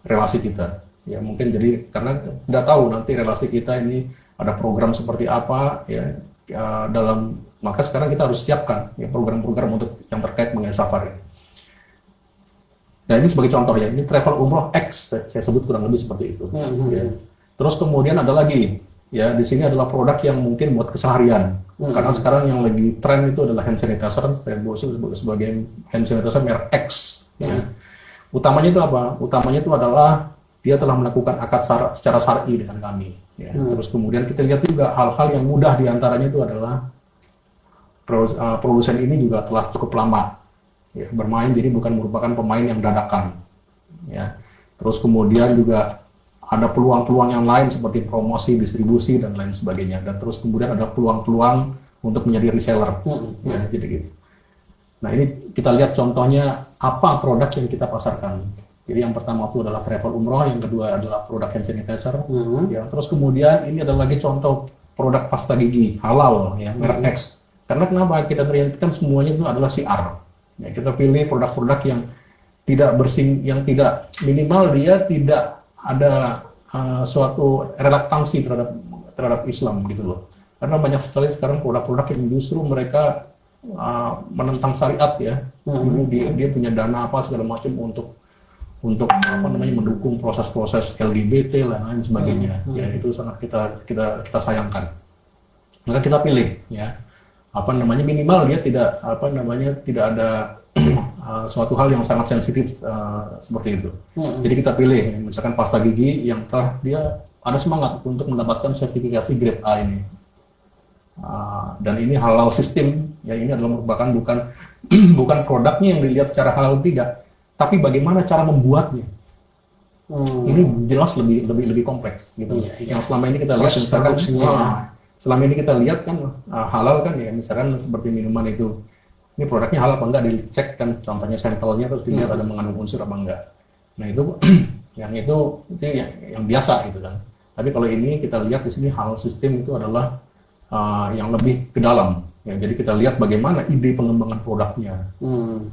relasi kita ya, mungkin jadi karena tidak tahu nanti relasi kita ini ada program seperti apa ya, maka sekarang kita harus siapkan ya program-program untuk yang terkait mengenai safari. Nah ini sebagai contoh ya, ini travel umroh X saya sebut kurang lebih seperti itu. Ya. Terus kemudian ada lagi ya, di sini adalah produk yang mungkin buat keseharian. Karena sekarang yang lagi tren itu adalah hand sanitizer, saya sebut sebagai hand sanitizer merek X. Ya. Utamanya itu apa? Utamanya itu adalah dia telah melakukan akad secara syar'i dengan kami. Ya. Terus kemudian kita lihat juga hal-hal yang mudah diantaranya itu adalah produsen ini juga telah cukup lama ya, bermain, jadi bukan merupakan pemain yang dadakan. Ya. Terus kemudian juga ada peluang-peluang yang lain seperti promosi, distribusi dan lain sebagainya. Dan terus kemudian ada peluang-peluang untuk menjadi reseller. Ya, gitu. Nah ini kita lihat contohnya apa produk yang kita pasarkan. Jadi yang pertama itu adalah travel umroh, yang kedua adalah produk hand sanitizer. Ya, terus kemudian ini ada lagi contoh produk pasta gigi halal ya, merek X. Karena kenapa kita ternyata semuanya itu adalah siar. Ya, kita pilih produk-produk yang tidak bersih, yang tidak minimal dia tidak ada suatu relaktansi terhadap Islam gitu loh. Karena banyak sekali sekarang produk-produk yang justru mereka menentang syariat ya. Dia punya dana apa segala macam untuk mendukung proses-proses LGBT dan lain sebagainya. Ya itu sangat kita sayangkan. Maka kita pilih ya. Minimal dia tidak tidak ada suatu hal yang sangat sensitif seperti itu. Jadi kita pilih misalkan pasta gigi yang telah dia ada semangat untuk mendapatkan sertifikasi grade A ini. Dan ini halal sistem, ya ini adalah merupakan bukan produknya yang dilihat secara halal tidak, tapi bagaimana cara membuatnya. Ini jelas lebih kompleks gitu. Yang selama ini kita lihat misalkan selama ini kita lihat kan halal kan ya, misalkan seperti minuman itu. Ini produknya halal apa enggak, dicek kan contohnya sampelnya terus dilihat ada mengandung unsur apa enggak. Nah itu yang biasa gitu kan. Tapi kalau ini kita lihat di sini halal sistem itu adalah yang lebih ke dalam. Ya, jadi kita lihat bagaimana ide pengembangan produknya,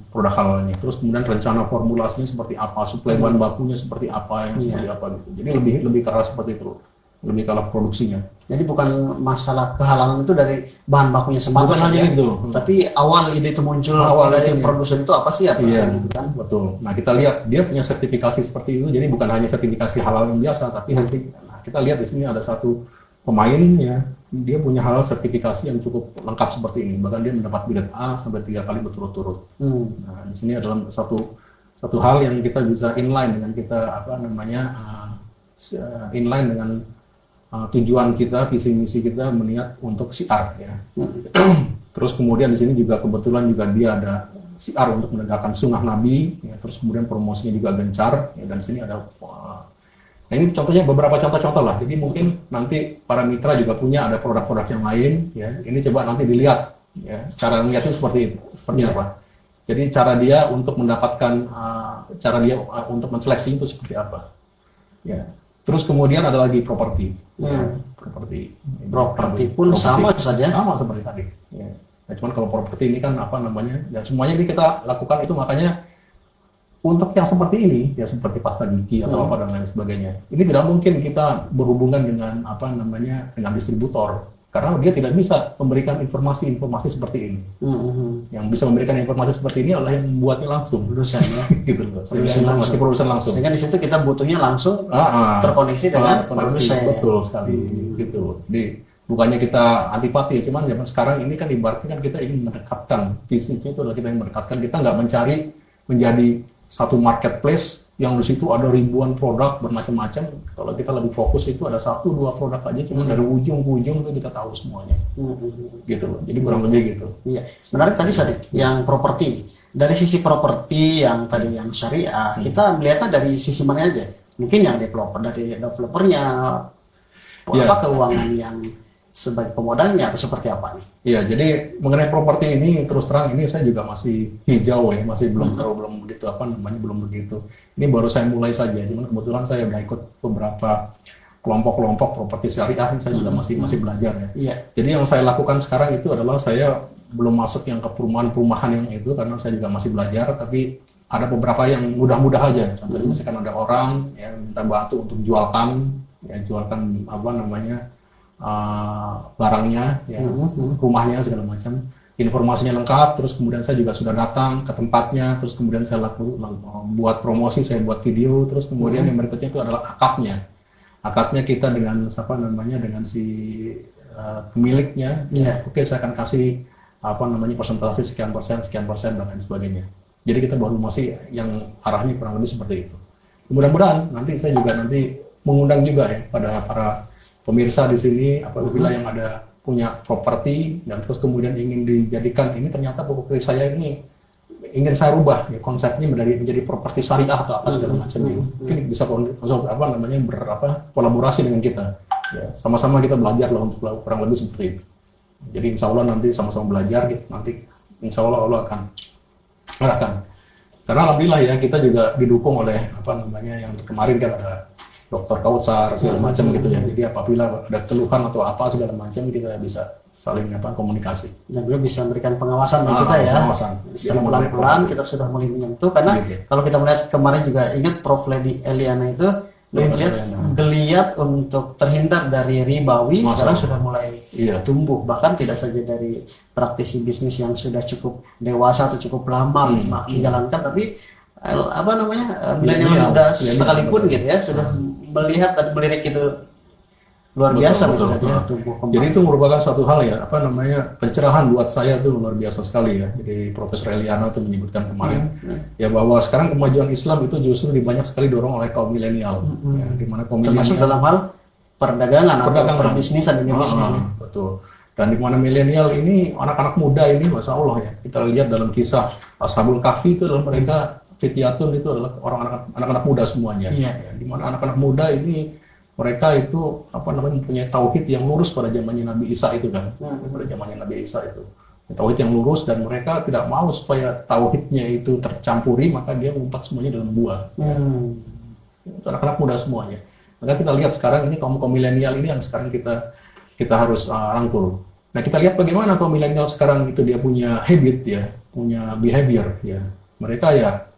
produk halalnya. Terus kemudian rencana formulasinya seperti apa, suplai bahan bakunya seperti apa, seperti apa gitu. Jadi lebih ke arah seperti itu. lebih ke alat produksinya. Jadi bukan masalah kehalalan itu dari bahan bakunya semata Bukan hanya saja, itu. tapi awal ide itu muncul dari produsen itu apa sih ya? Iya, Gitu kan? betul. Nah, kita lihat dia punya sertifikasi seperti itu, jadi bukan hanya sertifikasi halal yang biasa, tapi nanti kita lihat di sini ada satu pemain ya, dia punya halal sertifikasi yang cukup lengkap seperti ini. Bahkan dia mendapat grade A sampai 3 kali berturut-turut. Nah, di sini adalah satu hal yang kita bisa inline dengan kita inline dengan tujuan kita, visi misi kita meniat untuk siar ya. Terus kemudian di sini juga kebetulan juga dia ada siar untuk menegakkan sunnah Nabi ya. Terus kemudian promosinya juga gencar ya, dan di sini ada nah ini contohnya beberapa contoh-contoh lah. Jadi mungkin nanti para mitra juga punya ada produk-produk yang lain ya. Ini coba nanti dilihat ya, cara melihatnya seperti apa. Jadi cara dia untuk mendapatkan cara dia untuk menseleksi itu seperti apa. Ya. Terus kemudian ada lagi properti. Properti pun sama saja. Sama seperti tadi. Ya. Nah, cuman kalau properti ini kan ya semuanya ini kita lakukan itu, makanya untuk yang seperti ini ya seperti pasta gigi atau apa dan lain sebagainya. Ini tidak mungkin kita berhubungan dengan dengan distributor. Karena dia tidak bisa memberikan informasi seperti ini. Yang bisa memberikan informasi seperti ini adalah yang membuatnya langsung. Produsen ya. Gitu loh. Produsen langsung. Sehingga di situ kita butuhnya langsung terkoneksi dengan produsen. Betul sekali. Gitu. Jadi bukannya kita antipati, cuman zaman sekarang ini kan ibaratnya kan kita ingin mendekatkan. Visinya itu adalah kita ingin mendekatkan. Kita nggak mencari menjadi satu marketplace yang di situ ada ribuan produk bermacam-macam. Kalau kita lebih fokus itu ada 1-2 produk aja, cuma dari ujung ke ujung itu kita tahu semuanya. Gitu loh. Jadi kurang lebih gitu. Iya. Menarik tadi Sadik, yang properti. Dari sisi properti yang tadi yang syariah, kita melihatnya dari sisi mana aja? Mungkin yang developernya, apa keuangan yang sebagai pemodalnya atau seperti apa nih? Iya, jadi mengenai properti ini terus terang ini saya juga masih hijau ya, masih belum begitu belum begitu. Ini baru saya mulai saja, cuman kebetulan saya udah ikut beberapa kelompok-kelompok properti syariah, ini saya juga masih belajar ya. Iya. Jadi yang saya lakukan sekarang itu adalah saya belum masuk yang ke perumahan-perumahan yang itu karena saya juga masih belajar, tapi ada beberapa yang mudah-mudah aja. Contohnya misalkan ada orang yang minta bantu untuk jualkan barangnya, ya, rumahnya segala macam, informasinya lengkap. Terus kemudian saya juga sudah datang ke tempatnya, terus kemudian saya buat promosi, saya buat video, terus kemudian yang berikutnya itu adalah akadnya kita dengan dengan si pemiliknya. Oke, saya akan kasih persentase sekian persen dan lain sebagainya. Jadi kita baru masih yang arahnya kurang lebih seperti itu. Mudah-mudahan nanti saya juga mengundang juga ya pada para pemirsa di sini apabila yang ada punya properti dan terus kemudian ingin dijadikan ini ternyata properti saya ini ingin saya rubah ya konsepnya menjadi properti syariah atau apa segala macam itu. Mungkin bisa kolaborasi dengan kita. Ya, sama-sama kita belajar lah untuk kurang lebih seperti itu. Jadi insya Allah nanti sama-sama belajar gitu. Nanti insya Allah akan karena alhamdulillah ya kita juga didukung oleh yang kemarin kan ada Dokter Kautsar segala macam gitu ya. Jadi apabila ada keluhan atau apa segala macam kita bisa saling komunikasi. Dan beliau bisa memberikan pengawasan bagi kita ya. Secara pelan-pelan kita sudah mulai menyentuh karena kalau kita melihat kemarin juga ingat Prof. Lady Eliana itu geliat untuk terhindar dari ribawi sekarang sudah mulai tumbuh, bahkan tidak saja dari praktisi bisnis yang sudah cukup dewasa atau cukup lama menjalankan, tapi milenial muda sekalipun gitu ya sudah melihat dan melirik itu luar biasa betul. Jadi itu merupakan suatu hal ya pencerahan buat saya tuh luar biasa sekali ya. Jadi Profesor Eliana tuh menyebutkan kemarin ya bahwa sekarang kemajuan Islam itu justru banyak sekali dorong oleh kaum milenial ya, di mana kaum termasuk dalam hal perdagangan atau perbisnisan dunia bisnis. Betul. Dan di mana milenial ini anak-anak muda ini Masya Allah ya, kita lihat dalam kisah Ashabul Kahfi itu adalah mereka Fityatun itu adalah anak-anak muda semuanya. Ya, di mana anak-anak muda ini mereka itu mempunyai tauhid yang lurus pada zamannya Nabi Isa itu kan. Pada zamannya Nabi Isa itu. Tauhid yang lurus dan mereka tidak mau supaya tauhidnya itu tercampuri, maka dia mengumpat semuanya dalam gua. Itu anak-anak muda semuanya. Maka kita lihat sekarang ini kaum milenial ini yang sekarang kita harus rangkul. Nah, kita lihat bagaimana kaum milenial sekarang itu dia punya habit ya, punya behavior ya. Mereka ya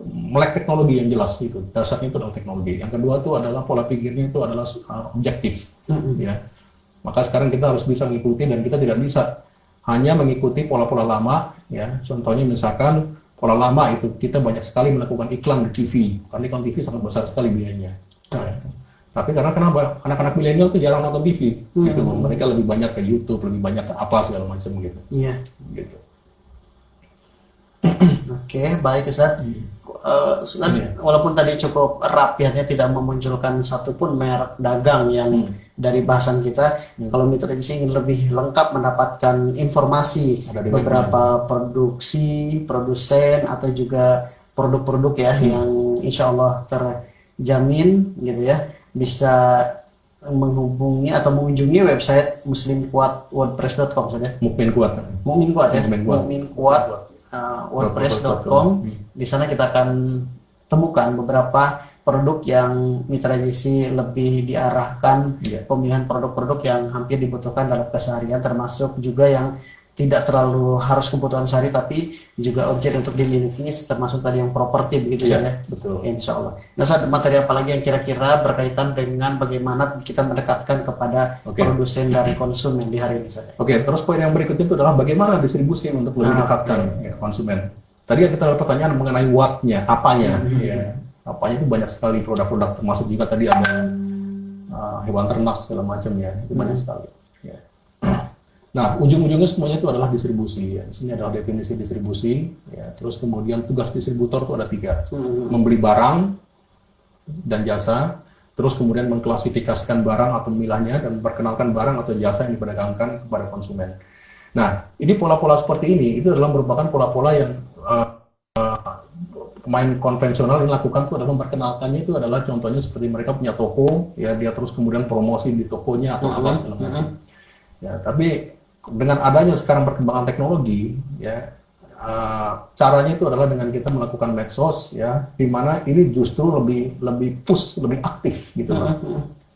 melek teknologi yang jelas itu. Dasarnya itu adalah teknologi. Yang kedua itu adalah pola pikirnya itu adalah objektif. Ya. Maka sekarang kita harus bisa mengikuti dan kita tidak bisa hanya mengikuti pola-pola lama. Ya. Contohnya misalkan pola lama itu kita banyak sekali melakukan iklan di TV. Karena iklan TV sangat besar sekali biayanya. Ya. Tapi karena kenapa? Anak-anak milenial itu jarang nonton TV. Gitu. Mereka lebih banyak ke YouTube, lebih banyak ke apa segala macam gitu. Iya. Gitu. Oke, baik Ustaz. Walaupun tadi cukup rapiatnya tidak memunculkan satupun merek dagang yang dari bahasan kita, kalau mitra edisi ingin lebih lengkap mendapatkan informasi beberapa produksi, produsen atau juga produk-produk ya yang insya Allah terjamin gitu ya, bisa menghubungi atau mengunjungi website muslimkuat.wordpress.com saja. Mukmin Kuat. Mukmin Kuat ya. Mukmin Kuat. wordpress.com. Di sana kita akan temukan beberapa produk yang mitra JC lebih diarahkan pemilihan produk-produk yang hampir dibutuhkan dalam keseharian, termasuk juga yang tidak terlalu harus kebutuhan sehari tapi juga objek untuk dimiliki, termasuk tadi yang properti begitu saja. Betul. Insya Allah. Nah, saat materi apa lagi yang kira-kira berkaitan dengan bagaimana kita mendekatkan kepada produsen dari konsumen di hari ini saja. Terus poin yang berikutnya itu adalah bagaimana distribusi untuk lebih dekatkan konsumen. Tadi kita ada pertanyaan mengenai what-nya, apanya. Apanya itu banyak sekali produk-produk, termasuk juga tadi ada hewan ternak segala macam ya, itu banyak sekali. Nah, ujung-ujungnya semuanya itu adalah distribusi. Ya. Di sini adalah definisi distribusi. Ya. Terus kemudian tugas distributor itu ada 3. Membeli barang dan jasa. Terus kemudian mengklasifikasikan barang atau memilahnya dan memperkenalkan barang atau jasa yang diperdagangkan kepada konsumen. Nah, ini pola-pola seperti ini itu adalah merupakan pola-pola yang pemain konvensional yang lakukan itu adalah memperkenalkannya itu adalah contohnya seperti mereka punya toko, ya dia terus kemudian promosi di tokonya atau apa segala macam. Ya, tapi dengan adanya sekarang perkembangan teknologi, ya caranya itu adalah dengan kita melakukan medsos, ya, di mana ini justru lebih push, lebih aktif, gitu.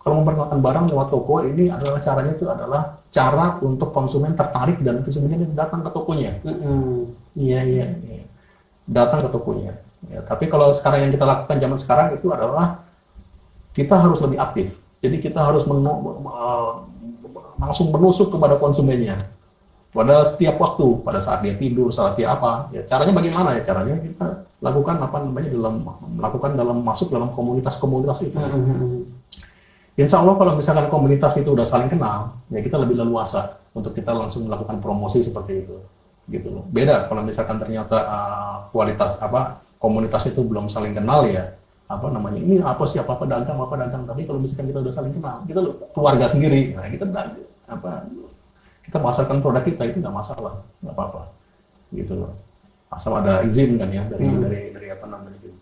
Kalau memperkenalkan barang lewat toko, ini adalah caranya itu adalah cara untuk konsumen tertarik dan itu sebenarnya datang ke tokonya. Iya, datang ke tokonya. Ya, tapi kalau sekarang yang kita lakukan zaman sekarang itu adalah kita harus lebih aktif. Jadi kita harus langsung menusuk kepada konsumennya pada setiap waktu, pada saat dia tidur, saat dia apa, ya caranya bagaimana ya, caranya kita lakukan masuk dalam komunitas-komunitas itu. Insya Allah kalau misalkan komunitas itu udah saling kenal, ya kita lebih leluasa untuk kita langsung melakukan promosi seperti itu, gitu loh. Beda kalau misalkan ternyata komunitas itu belum saling kenal ya, ini apa sih, apa dagang. Tapi kalau misalkan kita udah saling kenal, kita keluarga sendiri, nah kita pasarkan produk kita itu nggak masalah, nggak apa-apa, gitu loh. Asal ada izin kan ya dari apa namanya gitu.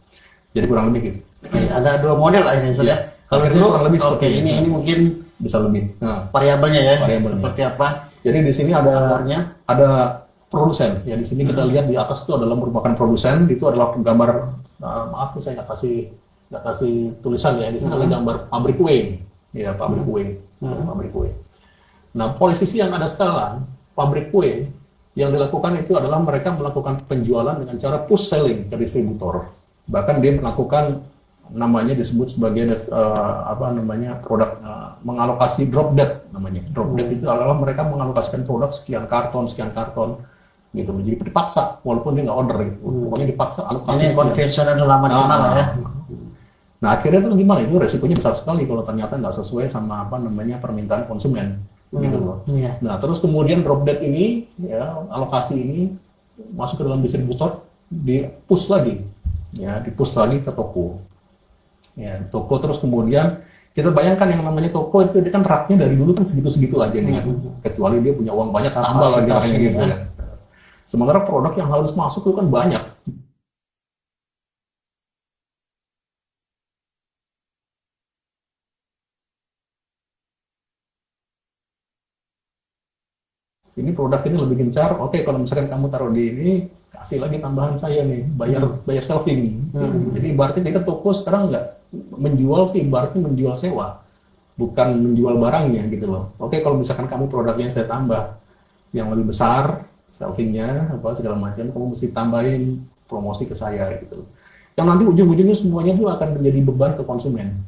Jadi kurang lebih gitu. Ada 2 model akhirnya sudah. Ya. Kalau dulu kurang lebih ini mungkin bisa lebih. Variabelnya ya. Seperti apa? Jadi di sini ada produsen. Ya di sini kita lihat di atas itu adalah merupakan produsen, itu adalah gambar. Maaf nih saya nggak kasih tulisan ya. Di sini ada gambar pabrik kue. Ya pabrik kue. Pabrik kue. Nah, posisi yang ada sekarang, pabrik kue, yang dilakukan itu adalah mereka melakukan penjualan dengan cara push selling ke distributor. Bahkan dia melakukan namanya disebut sebagai produk mengalokasi drop dead namanya. Drop dead itu adalah mereka mengalokasikan produk sekian karton gitu. Jadi dipaksa walaupun dia nggak order gitu. Pokoknya dipaksa alokasi. Ini konvensional lama dikenal ya. Nah, akhirnya itu gimana? Itu resikonya besar sekali kalau ternyata nggak sesuai sama permintaan konsumen. Gitu loh. Nah, terus kemudian drop dead ini, ya, alokasi ini masuk ke dalam distributor, di-push lagi ke toko. Ya, toko terus kemudian kita bayangkan yang namanya toko itu dia kan raknya dari dulu kan segitu-segitu aja nih, kecuali dia punya uang banyak tambah lagi raknya gitu ya. Sementara produk yang harus masuk itu kan banyak. Ini produk ini lebih gencar, oke, kalau misalkan kamu taruh di ini, kasih lagi tambahan saya nih, bayar shelving. Jadi ibaratnya kita toko sekarang nggak menjual, ibaratnya menjual sewa, bukan menjual barangnya gitu loh. Oke, kalau misalkan kamu produknya saya tambah yang lebih besar, shelvingnya, segala macam, kamu mesti tambahin promosi ke saya gitu loh. yang nanti ujung-ujungnya semuanya itu akan menjadi beban ke konsumen,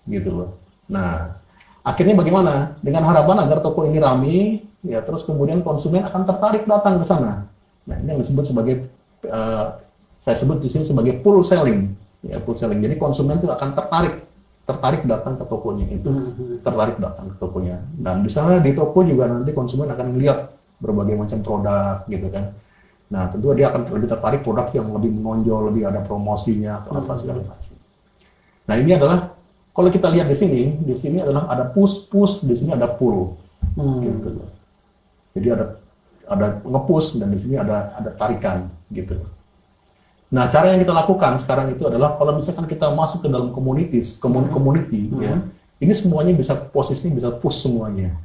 gitu loh. Nah, akhirnya bagaimana? Dengan harapan agar toko ini ramai, ya terus kemudian konsumen akan tertarik datang ke sana. Nah, ini yang disebut sebagai saya sebut di sini sebagai pull selling, ya pull selling. Jadi konsumen itu akan tertarik datang ke tokonya itu, tertarik datang ke tokonya. Dan di sana di toko juga nanti konsumen akan melihat berbagai macam produk, gitu kan. Nah, tentu dia akan lebih tertarik produk yang lebih menonjol, lebih ada promosinya atau apa segala macam. Nah, ini adalah kalau kita lihat di sini adalah ada push, di sini ada pull, gitu. Jadi ada nge-push dan di sini ada tarikan, gitu. Nah, cara yang kita lakukan sekarang itu adalah kalau misalkan kita masuk ke dalam community, ya, ini semuanya posisinya bisa push semuanya.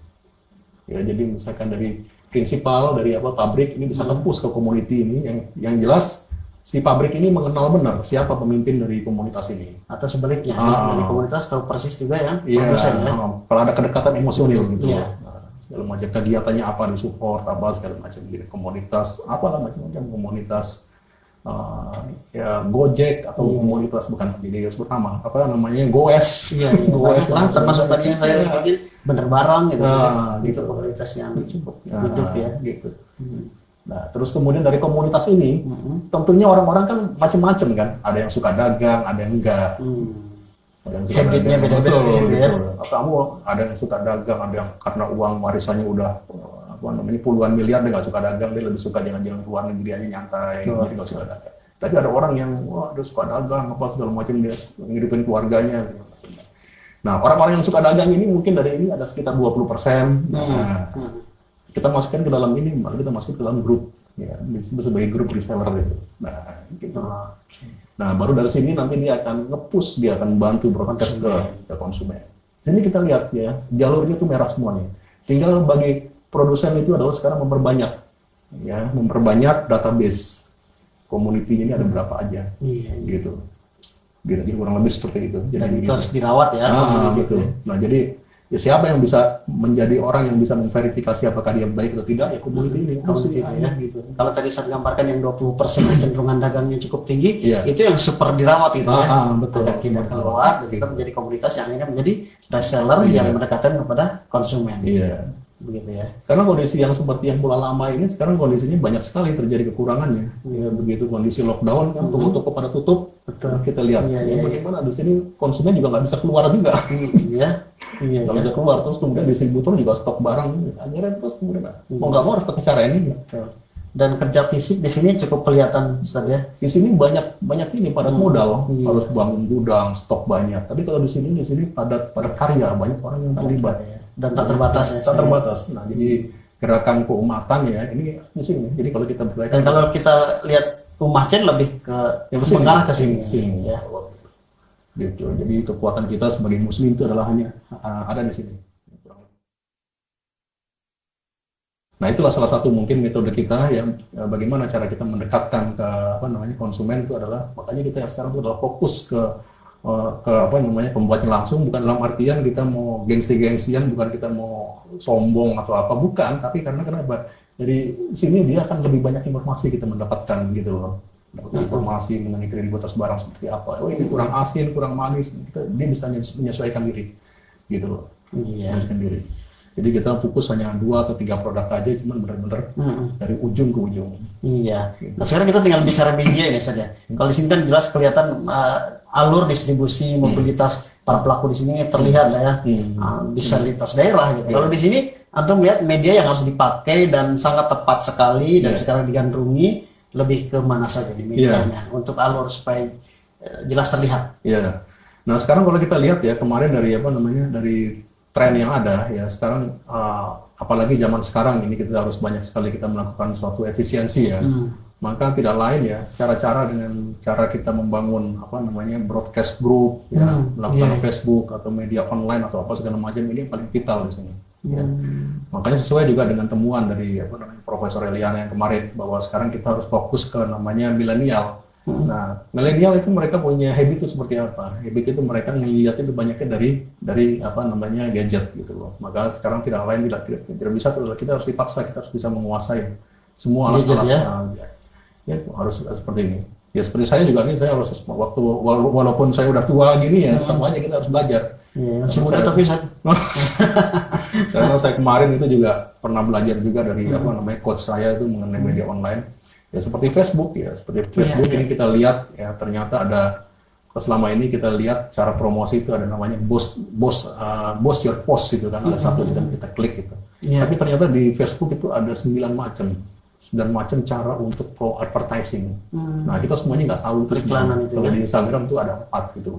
Ya, jadi misalkan dari prinsipal dari pabrik ini bisa nge-push ke community ini yang jelas si pabrik ini mengenal benar siapa pemimpin dari komunitas ini atau sebaliknya dari komunitas tahu persis juga ya produsen ya. Kalau ada kedekatan emosional gitu segala macam kegiatannya apa disupport apa segala macam gitu komunitas apalah macam-macam komunitas ya Gojek atau komunitas bukan jadi sebut nama apa namanya Goes Goes lah termasuk tadi yang saya sebutin bener barang gitu gitu komunitas yang cukup hidup ya gitu. Nah terus kemudian dari komunitas ini tentunya orang-orang kan macam-macam kan ada yang suka dagang ada yang enggak habitnya beda-beda di situ ya kamu ada yang suka dagang ada yang karena uang warisannya udah puluhan miliar dia nggak suka dagang dia lebih suka jalan-jalan ke luar negeri aja nyantai jadi nggak suka dagang tapi ada orang yang dia suka dagang apa segala macam dia ngidupin keluarganya nah orang-orang yang suka dagang ini mungkin dari ini ada sekitar 20%. Kita masukkan ke dalam ini malah kita masuk ke dalam grup ya disebut sebagai grup reseller gitu. Nah gitu. Nah baru dari sini nanti dia akan nge-push dia akan bantu broadcast ke konsumen. Jadi kita lihat ya jalurnya itu merah semuanya tinggal bagi produsen itu adalah sekarang memperbanyak database community ini ada berapa aja gitu jadi kurang lebih seperti itu jadi dan itu harus dirawat ya gitu. Nah jadi ya siapa yang bisa menjadi orang yang bisa memverifikasi apakah dia baik atau tidak ya community ini gitu. Kalau tadi saya gambarkan yang 20% kecenderungan dagangnya cukup tinggi itu yang super dirawat itu betul tidak keluar dan kita menjadi komunitas yang akhirnya menjadi reseller yang mendekatkan kepada konsumen begitu ya. Karena kondisi yang seperti yang pola lama ini sekarang kondisinya banyak sekali terjadi kekurangannya. Ya, begitu kondisi lockdown kan toko-toko pada tutup. Betul. Kita lihat bagaimana di sini konsumen juga nggak bisa keluar juga. Nggak bisa keluar terus kemudian distributor juga stok barang akhirnya terus kemudian mau nggak mau harus pakai cara ini. Dan kerja fisik di sini cukup kelihatan saja. Di sini banyak ini padat modal harus bangun gudang stok banyak. Tapi kalau di sini padat karya banyak orang yang terlibat. Dan tak terbatas ya. Tak terbatas. Nah, jadi gerakan keumatan ya ini di sini. Jadi kalau kita dan kalau kita lihat Ummah Chain lebih ke mengarah ke sini. Ya. Gitu. Jadi kekuatan kita sebagai muslim itu adalah hanya ada di sini. Nah, itulah salah satu mungkin metode kita yang bagaimana cara kita mendekatkan ke konsumen itu adalah makanya kita yang sekarang itu adalah fokus ke pembuatnya langsung bukan dalam artian kita mau gengsi-gengsian bukan kita mau sombong atau apa bukan tapi karena kenapa dari sini dia akan lebih banyak informasi kita mendapatkan gitu loh informasi mengenai kredibilitas barang seperti apa ini kurang asin kurang manis dia bisa menyesuaikan diri gitu loh menyesuaikan diri jadi kita fokus hanya 2 atau 3 produk aja cuman benar-benar dari ujung ke ujung gitu. Nah sekarang kita tinggal bicara media ya saja kalau di sini kan jelas kelihatan alur distribusi mobilitas para pelaku di sini terlihat ya bisa lintas daerah gitu. Kalau di sini Anda melihat media yang harus dipakai dan sangat tepat sekali dan sekarang digandrungi lebih ke mana saja di medianya untuk alur supaya jelas terlihat. Nah sekarang kalau kita lihat ya kemarin dari dari tren yang ada ya sekarang apalagi zaman sekarang ini kita harus banyak sekali kita melakukan suatu efisiensi ya. Maka tidak lain ya cara-cara dengan cara kita membangun broadcast group melakukan Facebook atau media online atau apa segala macam ini yang paling vital di sini. Makanya sesuai juga dengan temuan dari Profesor Eliana yang kemarin bahwa sekarang kita harus fokus ke namanya milenial. Nah, milenial itu mereka punya habit itu seperti apa? Habit itu mereka melihat itu banyaknya dari gadget gitu loh. Maka sekarang tidak lain tidak bisa kita harus dipaksa kita harus bisa menguasai semua alat-alat. Ya harus seperti ini. Ya seperti saya juga nih, saya harus waktu walaupun saya udah tua gini ya, semuanya kita harus belajar. Iya, masih muda tapi saya karena saya kemarin itu juga pernah belajar juga dari apa namanya coach saya itu mengenai media online. Ya seperti Facebook ya, seperti Facebook ini kita lihat ya ternyata ada selama ini kita lihat cara promosi itu ada namanya boss your post gitu kan, ada satu kita klik itu. Tapi ternyata di Facebook itu ada 9 macam cara untuk pro advertising. Nah kita semuanya nggak tahu itu. Kalau di Instagram tuh ada 4 gitu.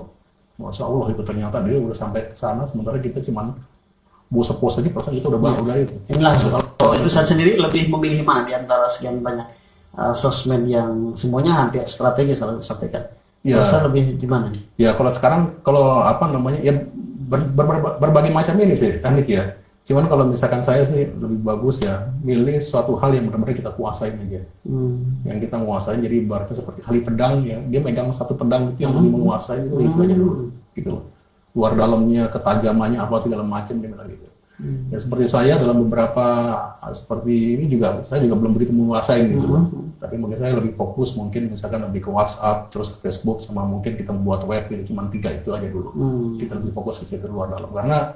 Masya Allah itu ternyata dia udah sampai ke sana, sementara kita cuman post aja perasaan kita udah udah itu. Ini langsung. Kalau itu saya sendiri lebih memilih mana di antara sekian banyak sosmed yang semuanya hampir strategis kalau disampaikan. Ya. Saya lebih di mana nih? Ya kalau sekarang kalau apa namanya ya berbagai macam ini sih teknik ya. Cuman kalau misalkan saya sih lebih bagus ya milih suatu hal yang benar-benar kita kuasain aja. Yang kita menguasain, jadi ibaratnya seperti kali pedang ya, dia megang satu pedang itu yang lebih menguasai itu aja dulu gitu. Luar dalamnya, ketajamannya apa segala macam dia bilang gitu. Ya seperti saya dalam beberapa seperti ini juga saya juga belum begitu menguasai gitu. Tapi mungkin saya lebih fokus mungkin misalkan lebih ke WhatsApp, terus ke Facebook, sama mungkin kita membuat web gitu, cuma 3 itu aja dulu. Kita lebih fokus ke situ luar dalam karena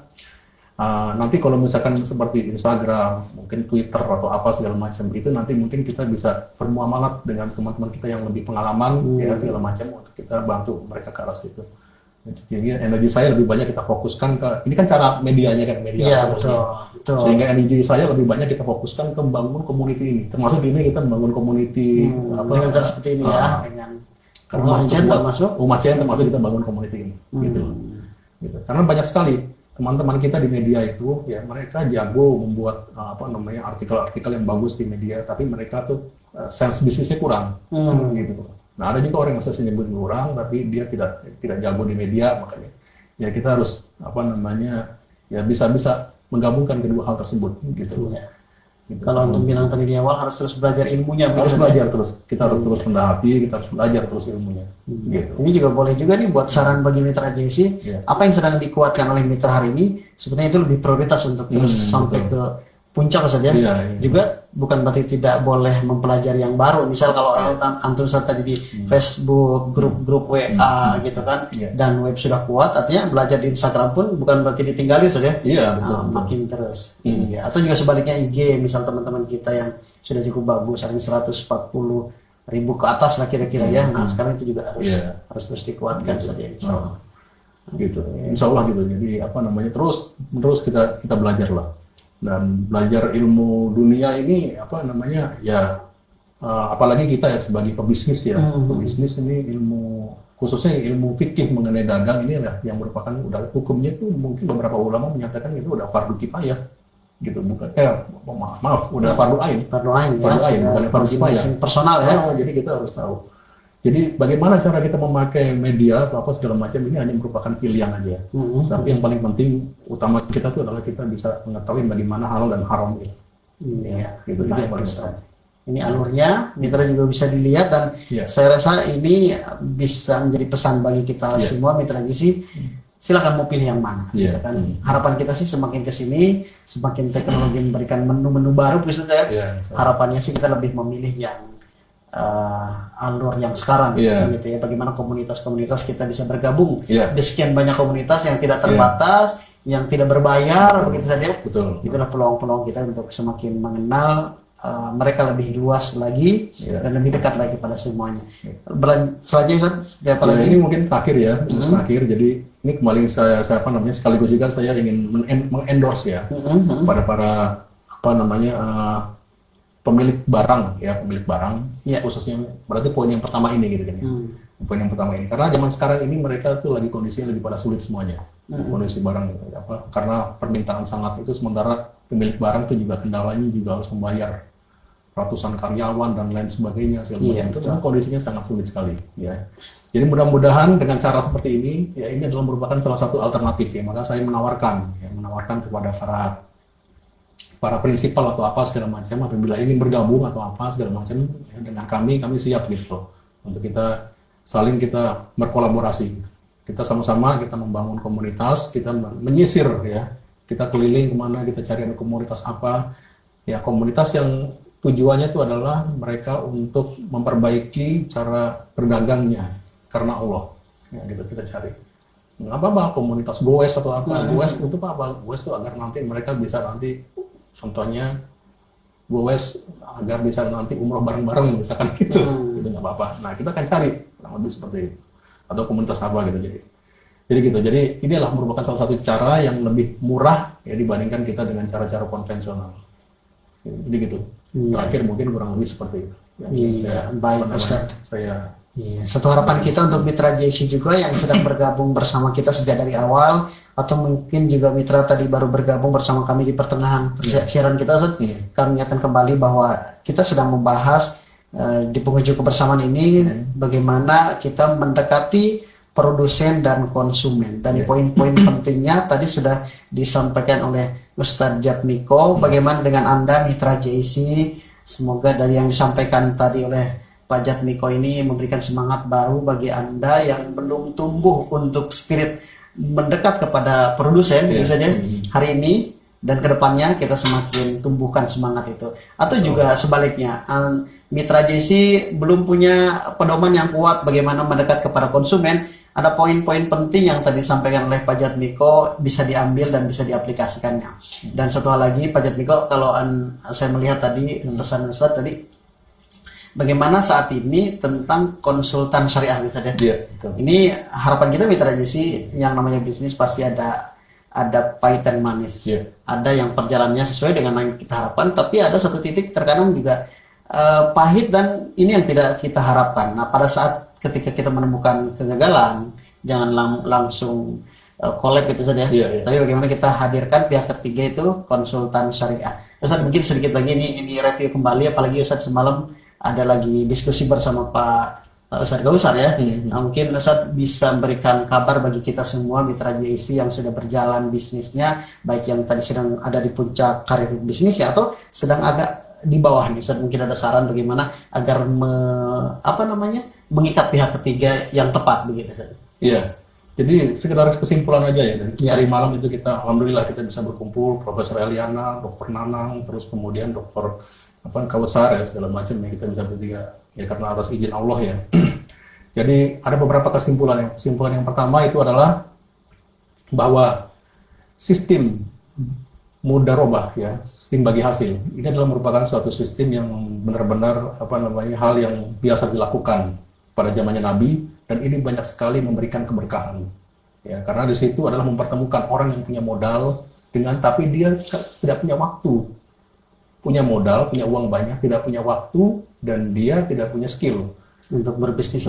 nanti kalau misalkan seperti Instagram, mungkin Twitter atau apa segala macam itu nanti mungkin kita bisa bermuamalah dengan teman-teman kita yang lebih pengalaman ya segala macam untuk kita bantu mereka ke arah situ. Jadi energi saya lebih banyak kita fokuskan ke ini kan cara medianya kan media betul. Sehingga energi saya lebih banyak kita fokuskan ke membangun community ini. Termasuk ini kita membangun community dengan cara seperti ini ya dengan umat Chen termasuk kita bangun community ini gitu. Karena banyak sekali teman-teman kita di media itu ya mereka jago membuat artikel-artikel yang bagus di media, tapi mereka tuh sense bisnisnya kurang gitu. Nah ada juga orang yang saya nyebut kurang tapi dia tidak jago di media, makanya ya kita harus ya bisa menggabungkan kedua hal tersebut gitu. Gitu. Kalau untuk bilang tadi di awal harus terus belajar ilmunya, harus belajar terus. Kita harus terus mendahati, kita harus belajar terus ilmunya. Gitu. Ini juga boleh juga nih buat saran bagi mitra JC, apa yang sedang dikuatkan oleh mitra hari ini, sebenarnya itu lebih prioritas untuk terus sampai ke puncak saja. Juga bukan berarti tidak boleh mempelajari yang baru. Misal kalau antum saat tadi di Facebook, grup WA gitu kan, dan web sudah kuat, artinya belajar di Instagram pun bukan berarti ditinggalin saja. Makin terus. Atau juga sebaliknya IG, misal teman-teman kita yang sudah cukup bagus, ada 140.000 ke atas lah kira-kira ya. Nah sekarang itu juga harus terus dikuatkan saja. Gitu. Insya Allah gitu. Jadi terus kita belajar lah. Dan belajar ilmu dunia ini apalagi kita ya sebagai pebisnis ya, pebisnis ini ilmu khususnya ilmu fikih mengenai dagang ini lah yang merupakan udah hukumnya itu mungkin beberapa ulama menyatakan itu udah fardu kifayah gitu, bukan udah fardu ain bukan fardu kifayah personal ya. Jadi kita harus tahu. Jadi bagaimana cara kita memakai media atau apa segala macam ini hanya merupakan pilihan aja. Tapi yang paling penting utama kita itu adalah kita bisa mengetahui bagaimana halal dan haram itu. Gitu. Itu yang paling penting. Ini alurnya, mitra juga bisa dilihat dan saya rasa ini bisa menjadi pesan bagi kita semua mitra JC. Silakan mau pilih yang mana. Gitu kan. Harapan kita sih semakin kesini, semakin teknologi memberikan menu-menu baru, harapannya sih kita lebih memilih yang alur yang sekarang gitu ya, bagaimana komunitas-komunitas kita bisa bergabung di sekian banyak komunitas yang tidak terbatas, yang tidak berbayar begitu saja. Itulah peluang-peluang kita untuk semakin mengenal mereka lebih luas lagi dan lebih dekat lagi pada semuanya. Selanjutnya ini mungkin terakhir ya, terakhir. Jadi ini kembali saya sekaligus juga saya ingin mengendorse ya pada para pemilik barang khususnya berarti poin yang pertama ini gitu kan ya. Poin yang pertama ini karena zaman sekarang ini mereka tuh lagi kondisinya lebih pada sulit semuanya. Kondisi barang karena permintaan sangat itu, sementara pemilik barang tuh juga kendalanya juga harus membayar ratusan karyawan dan lain sebagainya itu kondisinya sangat sulit sekali ya. Jadi mudah-mudahan dengan cara seperti ini ya, ini adalah merupakan salah satu alternatif ya. Maka saya menawarkan kepada para prinsipal atau apa segala macam, apabila ingin bergabung atau apa segala macam ya, dengan kami siap gitu untuk kita saling kita berkolaborasi. Kita sama-sama kita membangun komunitas, kita menyisir ya, kita keliling kemana, kita cari ada komunitas apa ya, komunitas yang tujuannya itu adalah mereka untuk memperbaiki cara berdagangnya karena Allah. Ya, gitu kita cari. Nggak apa-apa komunitas goes atau apa. Goes untuk apa? Goes itu agar nanti mereka bisa nanti, contohnya goes agar bisa nanti umroh bareng-bareng misalkan gitu. Gitu nggak apa-apa. Nah kita akan cari kurang lebih seperti itu. Atau komunitas apa gitu jadi gitu. Jadi inilah merupakan salah satu cara yang lebih murah ya dibandingkan kita dengan cara-cara konvensional. Jadi gitu. Terakhir mungkin kurang lebih seperti itu. Iya, baik Ustaz. Saya satu harapan kita untuk mitra JC juga yang sedang bergabung bersama kita sejak dari awal, atau mungkin juga mitra tadi baru bergabung bersama kami di pertengahan siaran kita, Ustaz. Kami ingatkan kembali bahwa kita sedang membahas di penghujung kebersamaan ini bagaimana kita mendekati produsen dan konsumen, dan poin-poin pentingnya tadi sudah disampaikan oleh Ustadz Jatmiko. Bagaimana dengan Anda mitra JC? Semoga dari yang disampaikan tadi oleh Pak Jatmiko ini memberikan semangat baru bagi Anda yang belum tumbuh untuk spirit mendekat kepada produsen misalnya hari ini, dan kedepannya kita semakin tumbuhkan semangat itu. Atau juga sebaliknya, mitra JC belum punya pedoman yang kuat bagaimana mendekat kepada konsumen. Ada poin-poin penting yang tadi disampaikan oleh Pak Jatmiko bisa diambil dan bisa diaplikasikannya. Dan satu hal lagi Pak Jatmiko, kalau saya melihat tadi pesan Ustadz tadi, bagaimana saat ini tentang konsultan syariah misalnya. Ini harapan kita mitra JC yang namanya bisnis pasti ada pahit dan manis. Ada yang perjalanannya sesuai dengan yang kita harapkan, tapi ada satu titik terkadang juga pahit dan ini yang tidak kita harapkan. Nah, pada saat ketika kita menemukan kegagalan, jangan langsung collab gitu saja. Tapi bagaimana kita hadirkan pihak ketiga itu konsultan syariah. Ustaz, mungkin sedikit lagi ini review kembali, apalagi Ustaz semalam ada lagi diskusi bersama Pak Ustaz Gausar ya. Nah, mungkin Ustaz bisa memberikan kabar bagi kita semua mitra JC yang sudah berjalan bisnisnya, baik yang tadi sedang ada di puncak karir bisnisnya atau sedang agak di bawah nih. Ustaz, mungkin ada saran bagaimana agar mengikat pihak ketiga yang tepat begitu Ustaz. Iya. Jadi sekedar kesimpulan aja ya, dari hari malam itu kita alhamdulillah kita bisa berkumpul, Profesor Eliana, Dr. Nanang, terus kemudian Dr. Kausar ya, segala macam yang kita bisa bertiga ya karena atas izin Allah ya. Jadi ada beberapa kesimpulan. Kesimpulan yang pertama itu adalah bahwa sistem mudarobah ya, sistem bagi hasil ini adalah merupakan suatu sistem yang benar-benar hal yang biasa dilakukan pada zamannya Nabi, dan ini banyak sekali memberikan keberkahan ya, karena di situ adalah mempertemukan orang yang punya modal dengan tapi dia tidak punya waktu, punya modal, punya uang banyak, tidak punya waktu, dan dia tidak punya skill untuk berbisnis.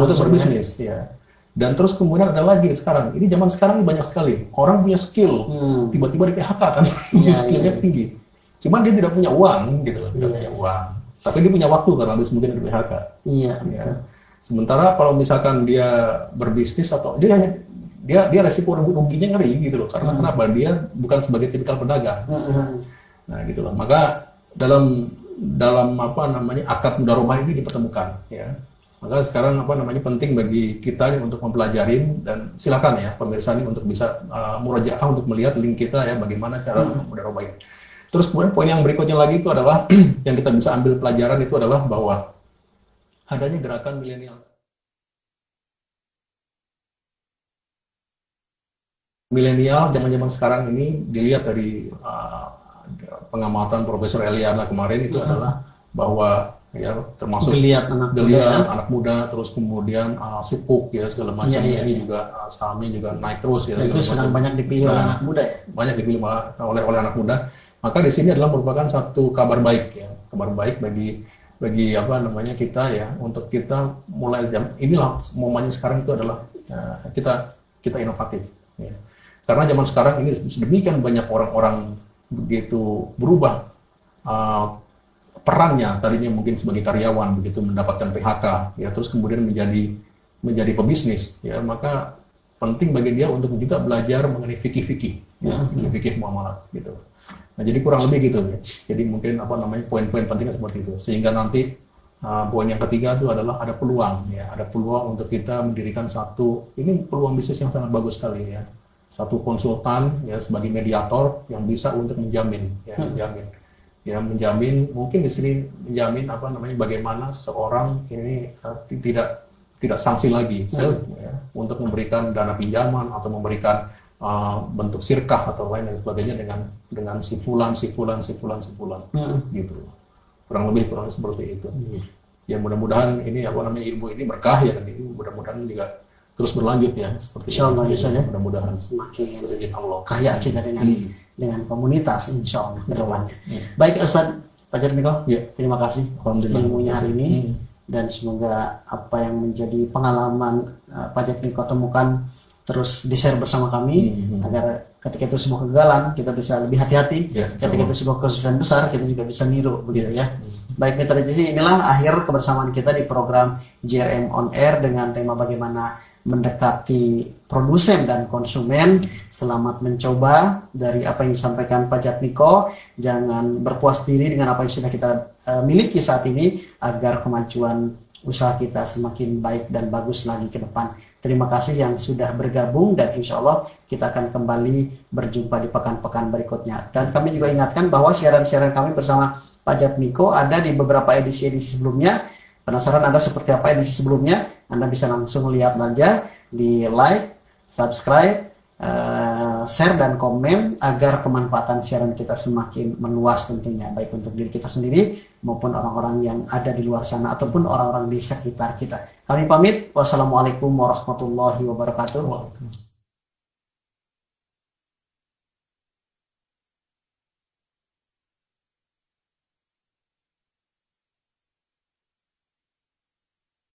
Ya. Dan terus kemudian ada lagi sekarang, ini zaman sekarang banyak sekali orang punya skill, tiba-tiba di PHK kan, skillnya tinggi, cuman dia tidak punya uang gitu loh, tidak punya uang, tapi dia punya waktu karena habis mungkin di PHK. Sementara kalau misalkan dia berbisnis atau dia resiko ruginya ngeri gitu loh, karena kenapa? Dia bukan sebagai tipikal pedagang. Nah gitu loh, maka dalam akad mudarobah ini dipertemukan ya. Maka sekarang penting bagi kita untuk mempelajarin, dan silakan ya pemirsa ini untuk bisa murajaah untuk melihat link kita ya bagaimana cara mudarobah ini. Terus kemudian poin yang berikutnya lagi itu adalah yang kita bisa ambil pelajaran itu adalah bahwa adanya gerakan milenial zaman-zaman sekarang ini dilihat dari pengamatan Profesor Eliana kemarin itu adalah bahwa ya termasuk geliat anak muda, terus kemudian sukuk ya segala macam ini juga sahamnya juga naik terus ya. Itu sedang banyak dipilih oleh anak muda ya. Banyak dipilih oleh anak muda. Maka di sini adalah merupakan satu kabar baik ya, kabar baik bagi kita ya, untuk kita mulai inilah momennya sekarang itu adalah kita inovatif ya. Karena zaman sekarang ini sedemikian banyak orang-orang begitu berubah perannya, tadinya mungkin sebagai karyawan begitu mendapatkan PHK ya, terus kemudian menjadi pebisnis ya, maka penting bagi dia untuk juga belajar mengenai fikih muamalah gitu. Nah, jadi kurang lebih gitu ya. Jadi mungkin poin-poin pentingnya seperti itu, sehingga nanti poin yang ketiga itu adalah ada peluang ya, ada peluang untuk kita mendirikan ini peluang bisnis yang sangat bagus sekali ya, satu konsultan ya sebagai mediator yang bisa untuk menjamin ya menjamin, mungkin di sini menjamin apa namanya, bagaimana seorang ini tidak sanksi lagi ya, untuk memberikan dana pinjaman atau memberikan bentuk sirkah atau lain dan sebagainya dengan si fulan gitu, kurang lebih seperti itu. Ya mudah-mudahan ini apa namanya, ilmu ini berkah ya, dan ini mudah-mudahan juga terus berlanjut ya seperti Insyaallah ini. Ya. Mudah-mudahan Semakin berizin Allah kaya kita dengan komunitas insyaallah ke depannya. Baik Ustaz Fajar Niko, terima kasih ilmunya hari ini, dan semoga apa yang menjadi pengalaman Fajar Niko temukan terus di-share bersama kami, agar ketika itu sebuah kegagalan kita bisa lebih hati-hati, ketika itu sebuah kesuksesan besar kita juga bisa niru begitu ya. Baik mitra JC, inilah akhir kebersamaan kita di program JRM On Air dengan tema bagaimana mendekati produsen dan konsumen. Selamat mencoba dari apa yang disampaikan Pak Jatmiko. Jangan berpuas diri dengan apa yang sudah kita miliki saat ini, agar kemajuan usaha kita semakin baik dan bagus lagi ke depan. Terima kasih yang sudah bergabung, dan insya Allah kita akan kembali berjumpa di pekan-pekan berikutnya. Dan kami juga ingatkan bahwa siaran-siaran kami bersama Pak Jatmiko ada di beberapa edisi-edisi sebelumnya. Penasaran Anda seperti apa edisi sebelumnya? Anda bisa langsung lihat aja di like, subscribe, share dan komen, agar kemanfaatan siaran kita semakin meluas tentunya, baik untuk diri kita sendiri maupun orang-orang yang ada di luar sana ataupun orang-orang di sekitar kita. Kami pamit. Wassalamualaikum warahmatullahi wabarakatuh.